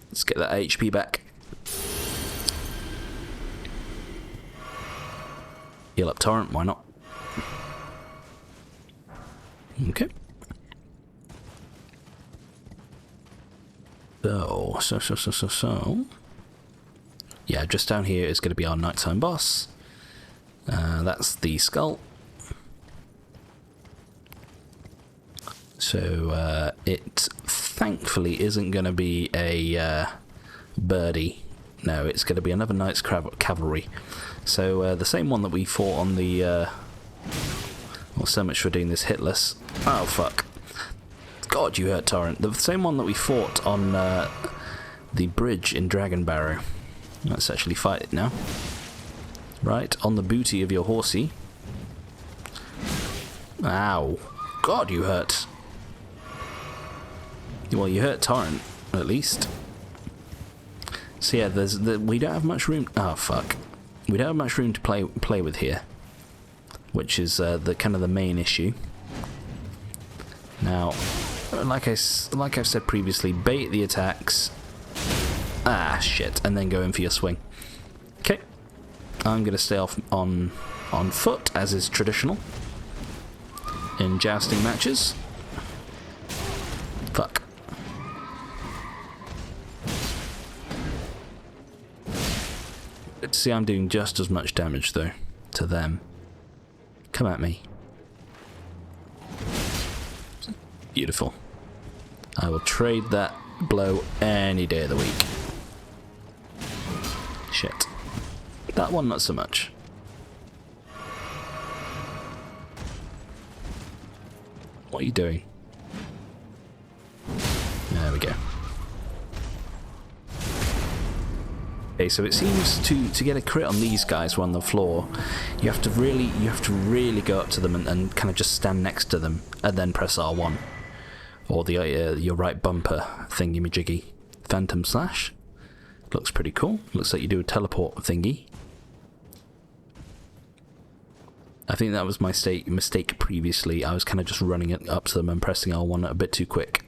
Let's get that HP back. Heal up Torrent, why not? Okay. So. Yeah, just down here is going to be our nighttime boss. That's the skull. So it thankfully isn't going to be a birdie. No, it's going to be another Knight's Cavalry. So the same one that we fought on the... well, so much for doing this hitless. Oh, fuck. God, you hurt, Torrent. The same one that we fought on the bridge in Dragon Barrow. Let's actually fight it now. Right, on the booty of your horsey. Ow. God, you hurt. Well, you hurt Torrent, at least. So yeah, we don't have much room... Oh, fuck. We don't have much room to play with here. Which is the kind of the main issue. Now, like I've said previously, bait the attacks. Ah, shit. And then go in for your swing. Okay. I'm going to stay off on foot, as is traditional. In jousting matches. Fuck. See, I'm doing just as much damage, though, to them. Come at me. Beautiful. I will trade that blow any day of the week. Shit. That one, not so much. What are you doing? There we go. Okay, so it seems to get a crit on these guys who are on the floor, you have to really go up to them and kind of just stand next to them and then press R1 or the your right bumper thingy-majiggy. Phantom Slash looks pretty cool. Looks like you do a teleport thingy. I think that was my mistake previously. I was kind of just running it up to them and pressing R1 a bit too quick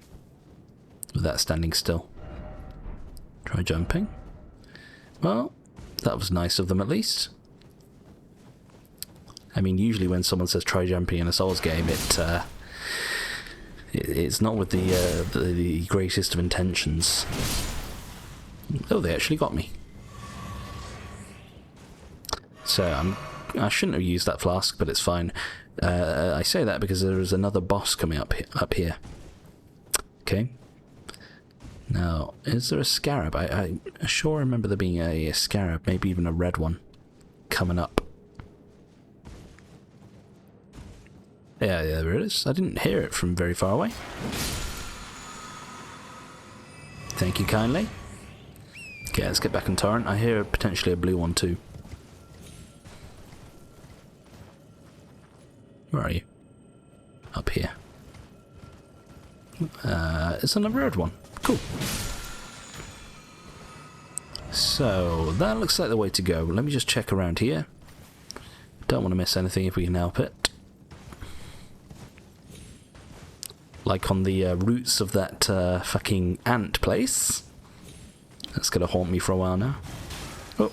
with that standing still. Try jumping. Well, that was nice of them at least. I mean, usually when someone says try jumping in a Souls game, it's not with the greatest of intentions. Oh, they actually got me. So I shouldn't have used that flask, but it's fine. I say that because there is another boss coming up here. Okay. Now, is there a scarab? I sure remember there being a scarab, maybe even a red one, coming up. Yeah, there it is. I didn't hear it from very far away. Thank you kindly. Okay, let's get back on Torrent. I hear potentially a blue one too. Where are you? Up here. It's another red one. Cool. So, that looks like the way to go. Let me just check around here. Don't want to miss anything if we can help it. Like on the roots of that fucking ant place. That's going to haunt me for a while now. Oh.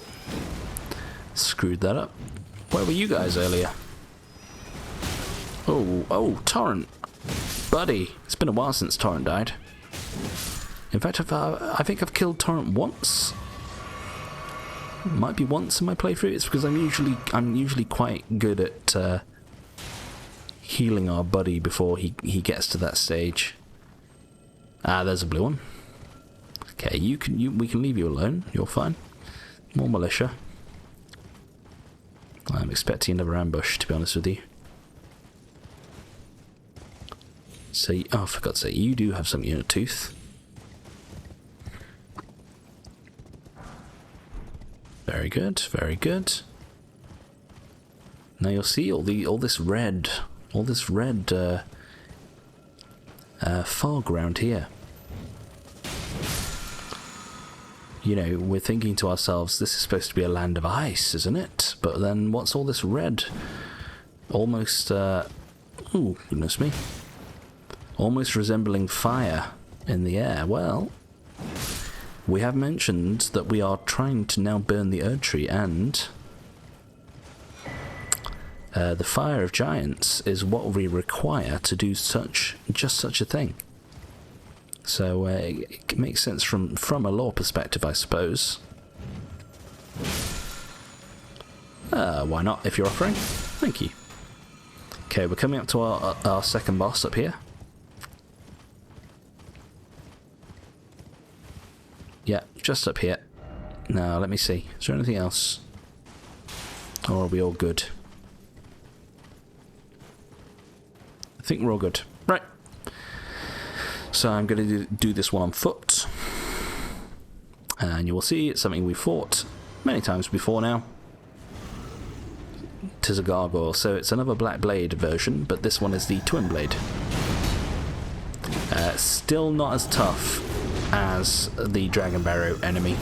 Screwed that up. Where were you guys earlier? Oh, Torrent. Buddy, it's been a while since Torrent died. In fact, I think I've killed Torrent once. Might be once in my playthrough. It's because I'm usually quite good at healing our buddy before he gets to that stage. Ah, there's a blue one. Okay, we can leave you alone. You're fine. More militia. I'm expecting another ambush, to be honest with you. So, oh, for God's sake, you do have something in your tooth. Very good, very good. Now you'll see all this red fog around here. You know, we're thinking to ourselves, this is supposed to be a land of ice, isn't it? But then what's all this red? Almost, oh, goodness me. Almost resembling fire in the air. Well, we have mentioned that we are trying to now burn the Erd Tree, and The Fire of Giants is what we require to do just such a thing. So it makes sense from a lore perspective, I suppose. Why not, if you're offering? Thank you. Okay, we're coming up to our second boss up here. Yeah, just up here. Now, let me see. Is there anything else? Or are we all good? I think we're all good. Right. So I'm going to do this one on foot. And you will see it's something we've fought many times before now. 'Tis a gargoyle, so it's another Black Blade version, but this one is the Twin Blade. Still not as tough as the Dragon Barrow enemy.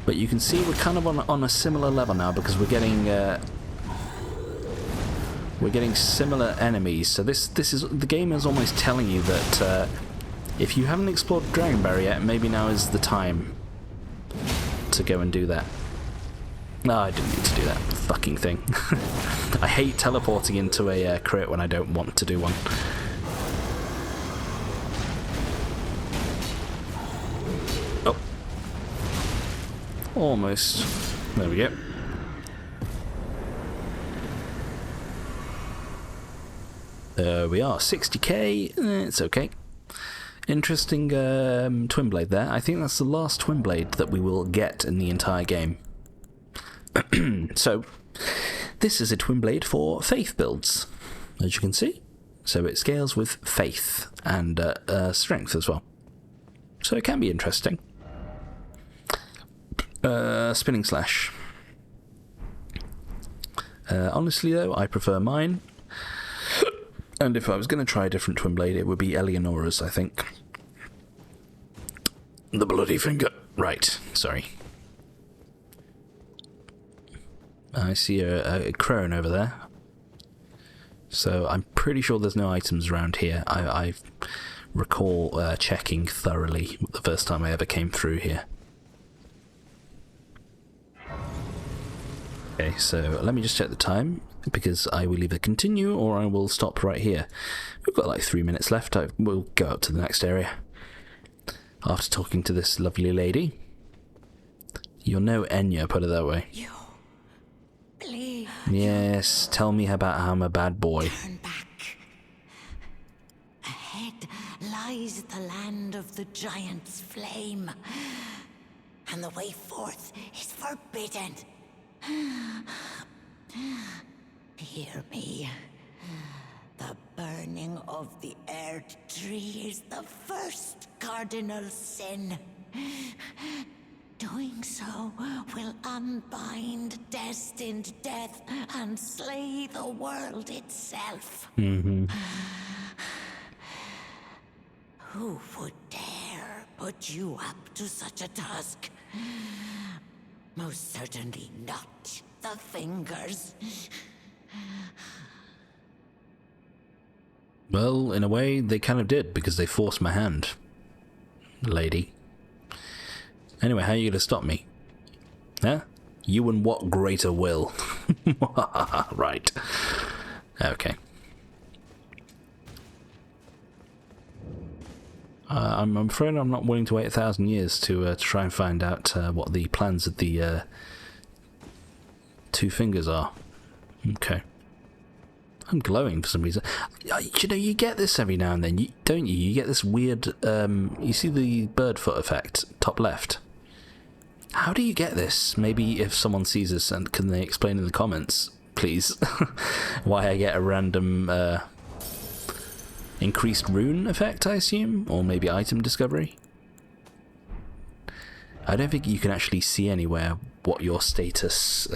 But you can see we're kind of on a similar level now, because we're getting similar enemies. So this is the game is almost telling you that if you haven't explored Dragon Barrow yet, maybe now is the time to go and do that. No, I didn't need to do that fucking thing. I hate teleporting into a crit when I don't want to do one. Oh. Almost. There we go. There we are. 60k. It's okay. Interesting Twin Blade there. I think that's the last Twin Blade that we will get in the entire game. So, this is a Twin Blade for Faith builds, as you can see. So it scales with Faith and Strength as well. So it can be interesting. Spinning Slash. Honestly though, I prefer mine. And if I was going to try a different Twin Blade, it would be Eleonora's, I think. The Bloody Finger. Right, sorry. I see a crone over there. So I'm pretty sure there's no items around here. I recall checking thoroughly the first time I ever came through here. Okay, so let me just check the time, because I will either continue or I will stop right here. We've got like 3 minutes left. We'll go up to the next area after talking to this lovely lady. You're no Enya, put it that way. Yes, tell me about how I'm a bad boy. Turn back. Ahead lies the land of the giant's flame, and the way forth is forbidden. Hear me. The burning of the Earth Tree is the first cardinal sin. Doing so will unbind destined death and slay the world itself. Mm-hmm. Who would dare put you up to such a task? Most certainly not the Fingers. Well, in a way, they kind of did, because they forced my hand, lady. Anyway, how are you going to stop me? Huh? You and what greater will? Right. Okay. I'm afraid I'm not willing to wait 1,000 years to try and find out what the plans of the two fingers are. Okay. I'm glowing for some reason. You know, you get this every now and then, don't you? You get this weird... you see the bird foot effect, top left? How do you get this? Maybe if someone sees this, and can they explain in the comments, please, why I get a random increased rune effect, I assume? Or maybe item discovery? I don't think you can actually see anywhere what your status,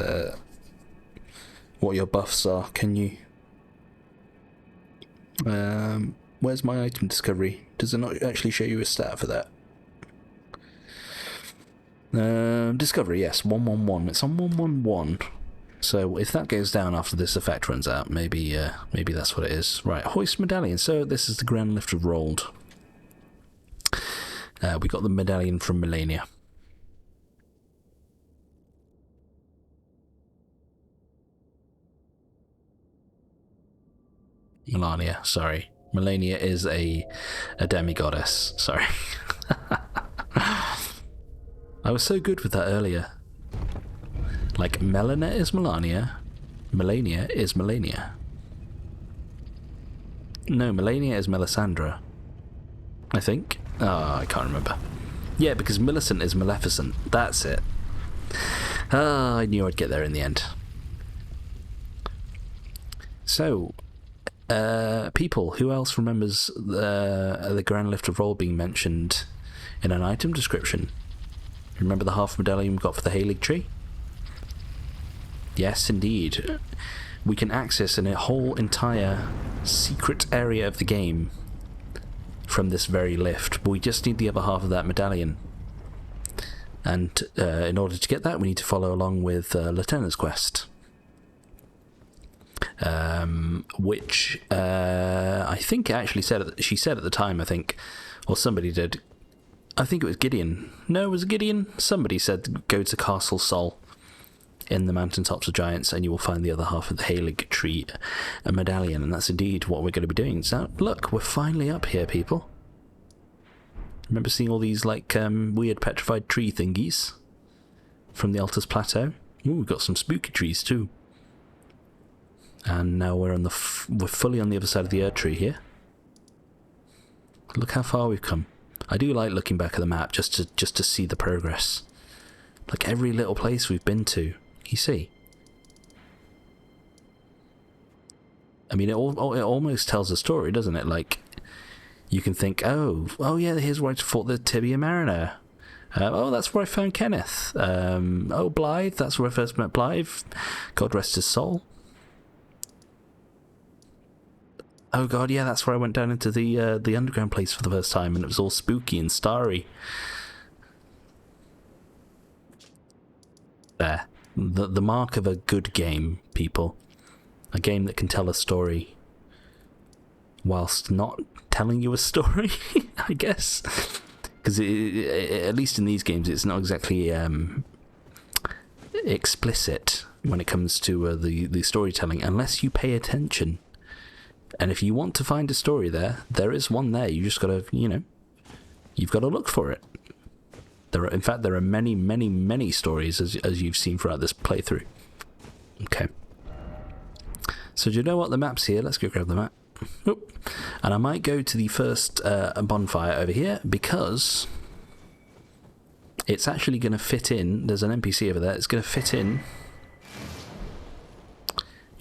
what your buffs are, can you? Where's my item discovery? Does it not actually show you a stat for that? Discovery, yes, 111. It's on 111. So if that goes down after this effect runs out, maybe that's what it is. Right, hoist medallion. So this is the grand lift of rolled. We got the medallion from Melania. Melania, sorry. Melania is a demigoddess, sorry. I was so good with that earlier. Like, Melina is Melania, Melania is Melania. No, Melania is Melisandre, I think. I can't remember. Yeah, because Millicent is Maleficent. That's it. I knew I'd get there in the end. So, people, who else remembers the Grand Lift of Roll being mentioned in an item description? Remember the half medallion we got for the Halig tree? Yes, indeed. We can access a whole entire secret area of the game from this very lift, but we just need the other half of that medallion. And in order to get that, we need to follow along with Lieutenant's quest. Which I think actually she said at the time, I think, or somebody did. I think it was Gideon. No, it was Gideon. Somebody said go to Castle Sol in the mountaintops of giants, and you will find the other half of the Halig tree, a medallion, and that's indeed what we're going to be doing. So look, we're finally up here, people. Remember seeing all these like weird petrified tree thingies from the Altus Plateau? Ooh, we've got some spooky trees too. And now we're on we're fully on the other side of the Erd tree here. Look how far we've come. I do like looking back at the map just to see the progress. Like every little place we've been to, you see. I mean, it almost tells a story, doesn't it? Like, you can think, oh yeah, here's where I fought the Tibia Mariner. Oh, that's where I found Kenneth. Oh, Blythe, that's where I first met Blythe. God rest his soul. Oh god, yeah, that's where I went down into the underground place for the first time, and it was all spooky and starry. There. The mark of a good game, people. A game that can tell a story whilst not telling you a story, I guess. Because at least in these games, it's not exactly explicit when it comes to the storytelling, unless you pay attention. And if you want to find a story there is one there. You just got to, you've got to look for it. In fact, there are many, many, many stories, as you've seen throughout this playthrough. Okay. So do you know what? The map's here. Let's go grab the map. Oop. And I might go to the first bonfire over here, because it's actually going to fit in. There's an NPC over there. It's going to fit in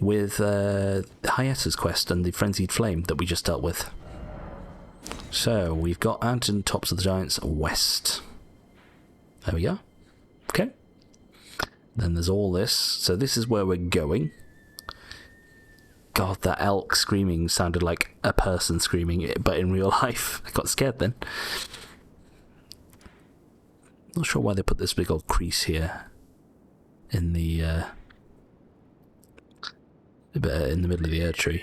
with Hayata's quest and the Frenzied Flame that we just dealt with. So we've got Mountain Tops of the Giants West. There we go. Okay. Then there's all this. So this is where we're going. God, that elk screaming sounded like a person screaming, but in real life. I got scared then. Not sure why they put this big old crease here in the middle of the Erd tree.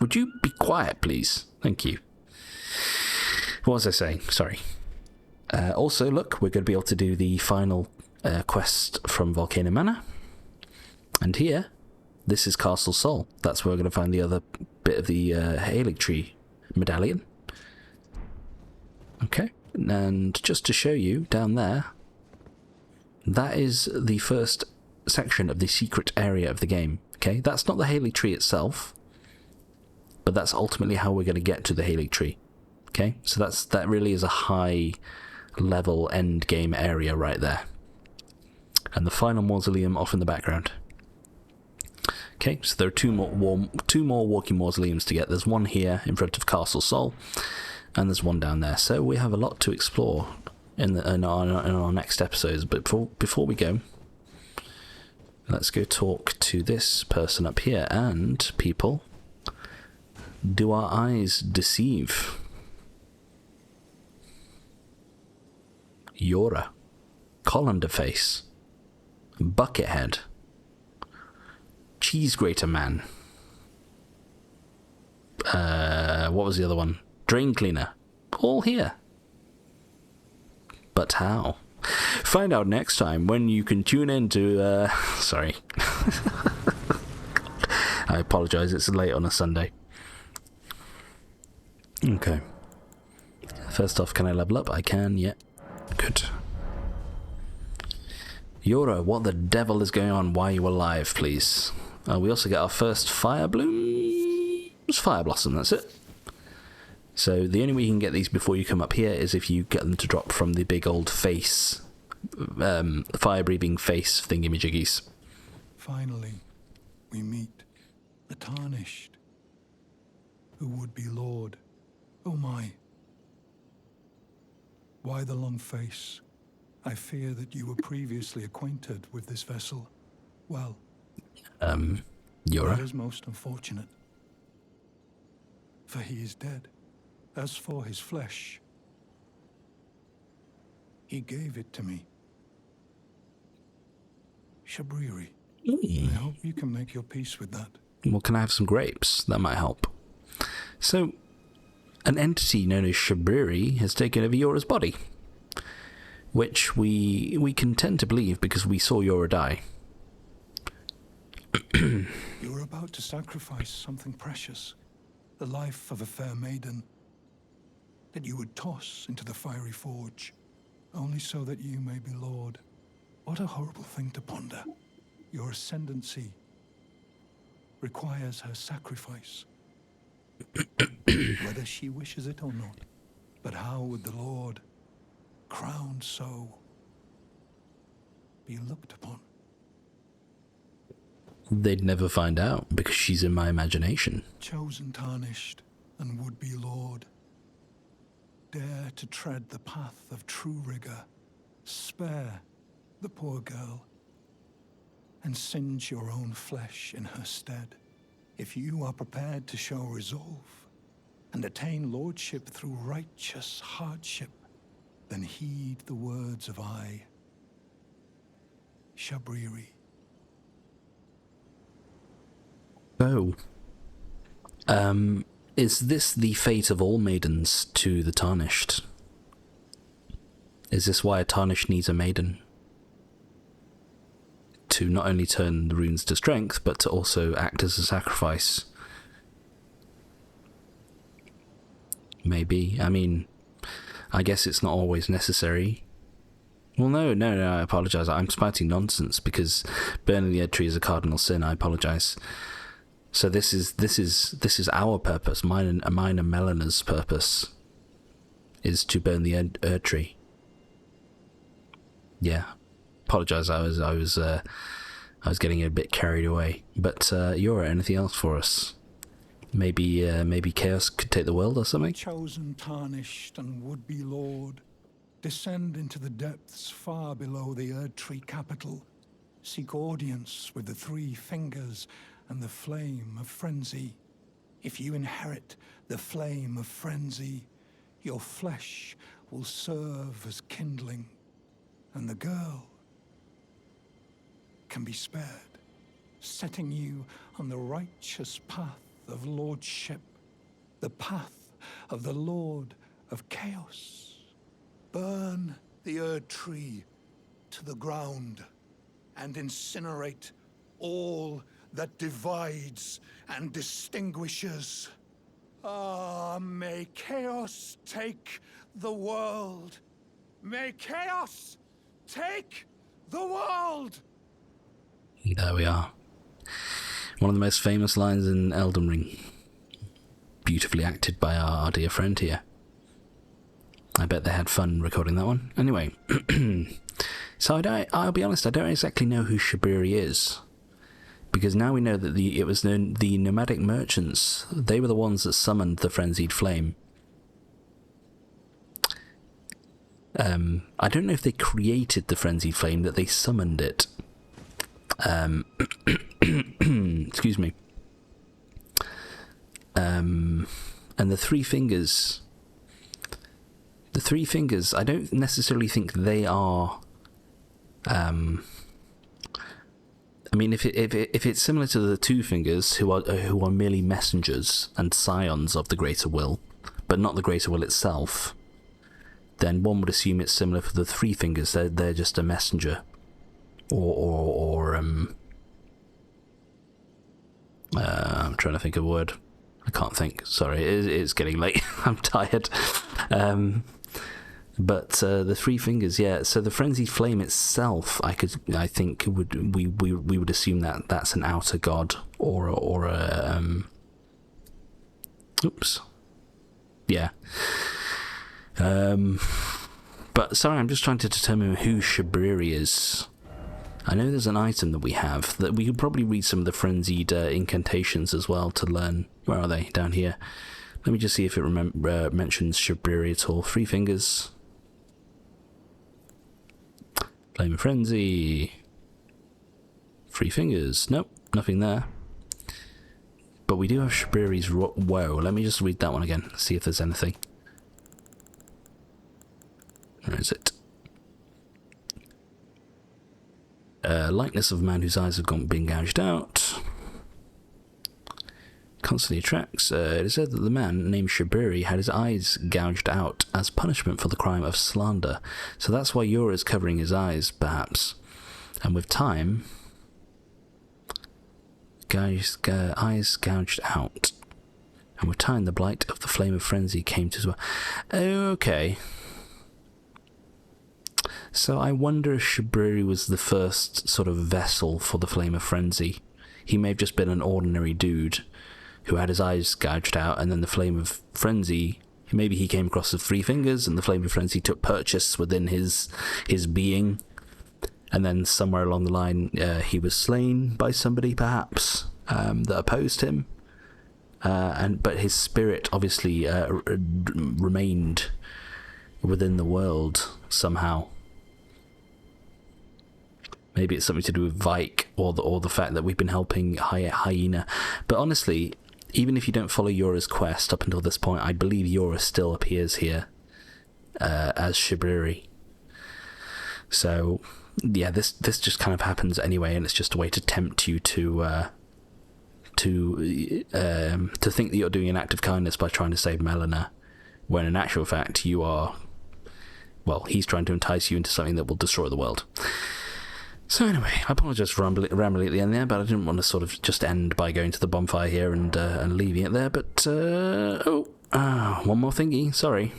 Would you be quiet, please? Thank you. What was I saying? Sorry. Also, look, we're going to be able to do the final quest from Volcano Manor. And here, this is Castle Sol. That's where we're going to find the other bit of the Halig tree medallion. Okay. And just to show you, down there, that is the first section of the secret area of the game. Okay, that's not the Halig tree itself, but that's ultimately how we're going to get to the Halig tree. Okay, so that really is a high level end game area right there. And the final mausoleum off in the background. Okay, so there are two more walking mausoleums to get. There's one here in front of Castle Sol, and there's one down there. So we have a lot to explore in our next episodes. But before we go, let's go talk to this person up here. And people, do our eyes deceive? Yora, Colander Face, Buckethead, Cheese Grater Man. What was the other one? Drain Cleaner. All here. But how? Find out next time when you can tune in to... sorry. I apologise, it's late on a Sunday. Okay. First off, can I level up? I can, yeah. Good. Yora, what the devil is going on? Why are you alive, please? We also get our first fire bloom. It's fire blossom, that's it. So the only way you can get these before you come up here is if you get them to drop from the big old face, fire-breathing face thingamajiggies. Finally, we meet the Tarnished, who would be Lord. Oh my. Why the long face? I fear that you were previously acquainted with this vessel. Well, Yora? that is most unfortunate. For he is dead. As for his flesh, he gave it to me. Shabriri, I hope you can make your peace with that. Well, can I have some grapes? That might help. So, an entity known as Shabriri has taken over Yora's body, which we can tend to believe because we saw Yora die. You were about to sacrifice something precious, the life of a fair maiden, that you would toss into the fiery forge, only so that you may be Lord. What a horrible thing to ponder. Your ascendancy requires her sacrifice, whether she wishes it or not. But how would the Lord, crowned so, be looked upon? They'd never find out because she's in my imagination. Chosen Tarnished and would-be Lord, dare to tread the path of true rigor, spare the poor girl, and singe your own flesh in her stead. If you are prepared to show resolve and attain lordship through righteous hardship, then heed the words of I, Shabriri. So, is this the fate of all maidens to the Tarnished? Is this why a Tarnished needs a maiden? To not only turn the runes to strength, but to also act as a sacrifice? Maybe. I mean, I guess it's not always necessary. Well, no, I apologise. I'm spouting nonsense because burning the Erd Tree is a cardinal sin. I apologise. So this is our purpose. Mine and Melena's purpose is to burn the Erd Tree. Yeah, apologise. I was getting a bit carried away. But Yora, anything else for us? Maybe chaos could take the world or something. Chosen, Tarnished, and would-be Lord, descend into the depths far below the Erd Tree capital. Seek audience with the Three Fingers and the Flame of Frenzy. If you inherit the Flame of Frenzy, your flesh will serve as kindling, and the girl can be spared, setting you on the righteous path of lordship, the path of the Lord of Chaos. Burn the Erd Tree to the ground and incinerate all that divides and distinguishes. Ah, may chaos take the world. May chaos take the world! There we are. One of the most famous lines in Elden Ring. Beautifully acted by our dear friend here. I bet they had fun recording that one. Anyway, so I'll be honest, I don't exactly know who Shabriri is. Because now we know that it was the nomadic merchants. They were the ones that summoned the frenzied flame. I don't know if they created the frenzied flame, that they summoned it. Excuse me. And the Three Fingers. The Three Fingers, I don't necessarily think they are... I mean, if it's similar to the Two Fingers, who are merely messengers and scions of the Greater Will, but not the Greater Will itself, then one would assume it's similar for the Three Fingers. They're just a messenger, I'm trying to think of a word. I can't think. Sorry, it's getting late. I'm tired. But the three fingers, yeah. So the frenzied flame itself, I think we would assume that that's an outer god or a oops, yeah. But sorry, I'm just trying to determine who Shabriri is. I know there's an item that we have that we could probably read some of the frenzied incantations as well to learn. Where are they? Down here. Let me just see if it mentions Shabriri at all. Three fingers. Flame of Frenzy. Three fingers. Nope, nothing there. But we do have Shabriri's Woe. Let me just read that one again, see if there's anything. Where is it? Likeness of a man whose eyes have been gouged out. Constantly attracts. It is said that the man named Shabriri had his eyes gouged out as punishment for the crime of slander. So that's why Yura is covering his eyes, perhaps. And with time, eyes gouged out. And with time, the blight of the flame of frenzy came to his well. Okay. So I wonder if Shabriri was the first sort of vessel for the flame of frenzy. He may have just been an ordinary dude who had his eyes gouged out, and then the flame of frenzy, maybe he came across the three fingers, and the flame of frenzy took purchase within his being, and then somewhere along the line he was slain by somebody, perhaps, that opposed him, but his spirit obviously remained within the world somehow. Maybe it's something to do with Vike, or the fact that we've been helping Hyena. But honestly, even if you don't follow Yura's quest up until this point, I believe Yura still appears here as Shabriri. So yeah, this just kind of happens anyway, and it's just a way to tempt you to think that you're doing an act of kindness by trying to save Melina, when in actual fact you are. Well, he's trying to entice you into something that will destroy the world. So anyway, I apologise for rambling at the end there, but I didn't want to sort of just end by going to the bonfire here and leaving it there. But one more thingy. Sorry.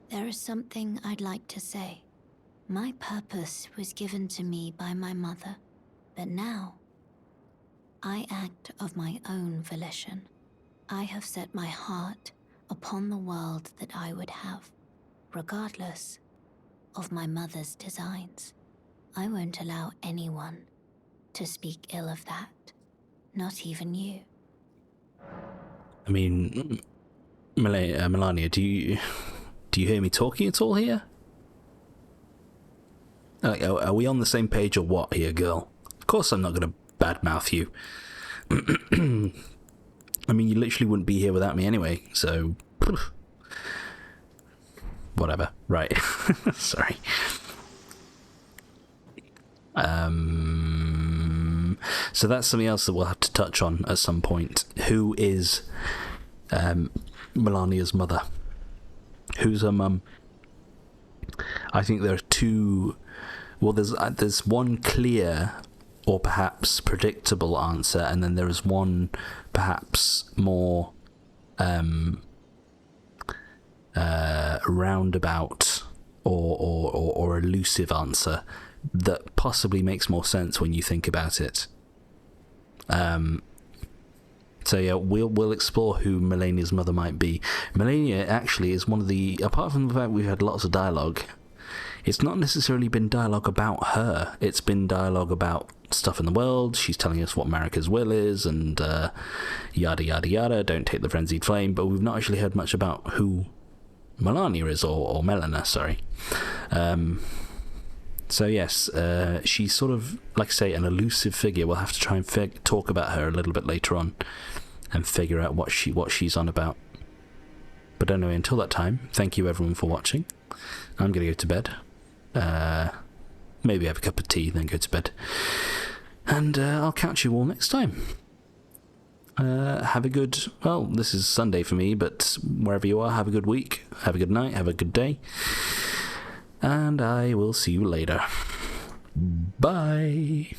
There is something I'd like to say. My purpose was given to me by my mother, but now I act of my own volition. I have set my heart upon the world that I would have, regardless of my mother's designs. I won't allow anyone to speak ill of that, not even you. I mean, Melania, do you hear me talking at all here? Are we on the same page or what here, girl? Of course I'm not going to badmouth you. I mean, you literally wouldn't be here without me anyway, so... Whatever. Right. Sorry. So that's something else that we'll have to touch on at some point. Who is Melania's mother? Who's her mum? I think there are two... Well, there's one clear or perhaps predictable answer, and then there is one perhaps more roundabout or elusive answer that possibly makes more sense when you think about it. So yeah, we'll explore who Melania's mother might be. Melania actually is one of the, apart from the fact we've had lots of dialogue, it's not necessarily been dialogue about her. It's been dialogue about stuff in the world. She's telling us what Marika's will is, and yada yada yada. Don't take the frenzied flame. But we've not actually heard much about who Melania is, or Melina, sorry. So yes, she's sort of, like I say, an elusive figure. We'll have to try and talk about her a little bit later on and figure out what she's on about. But anyway, until that time, thank you everyone for watching. I'm going to go to bed. Maybe have a cup of tea, then go to bed. And I'll catch you all next time. Have a good... Well, this is Sunday for me, but wherever you are, have a good week. Have a good night. Have a good day. And I will see you later. Bye.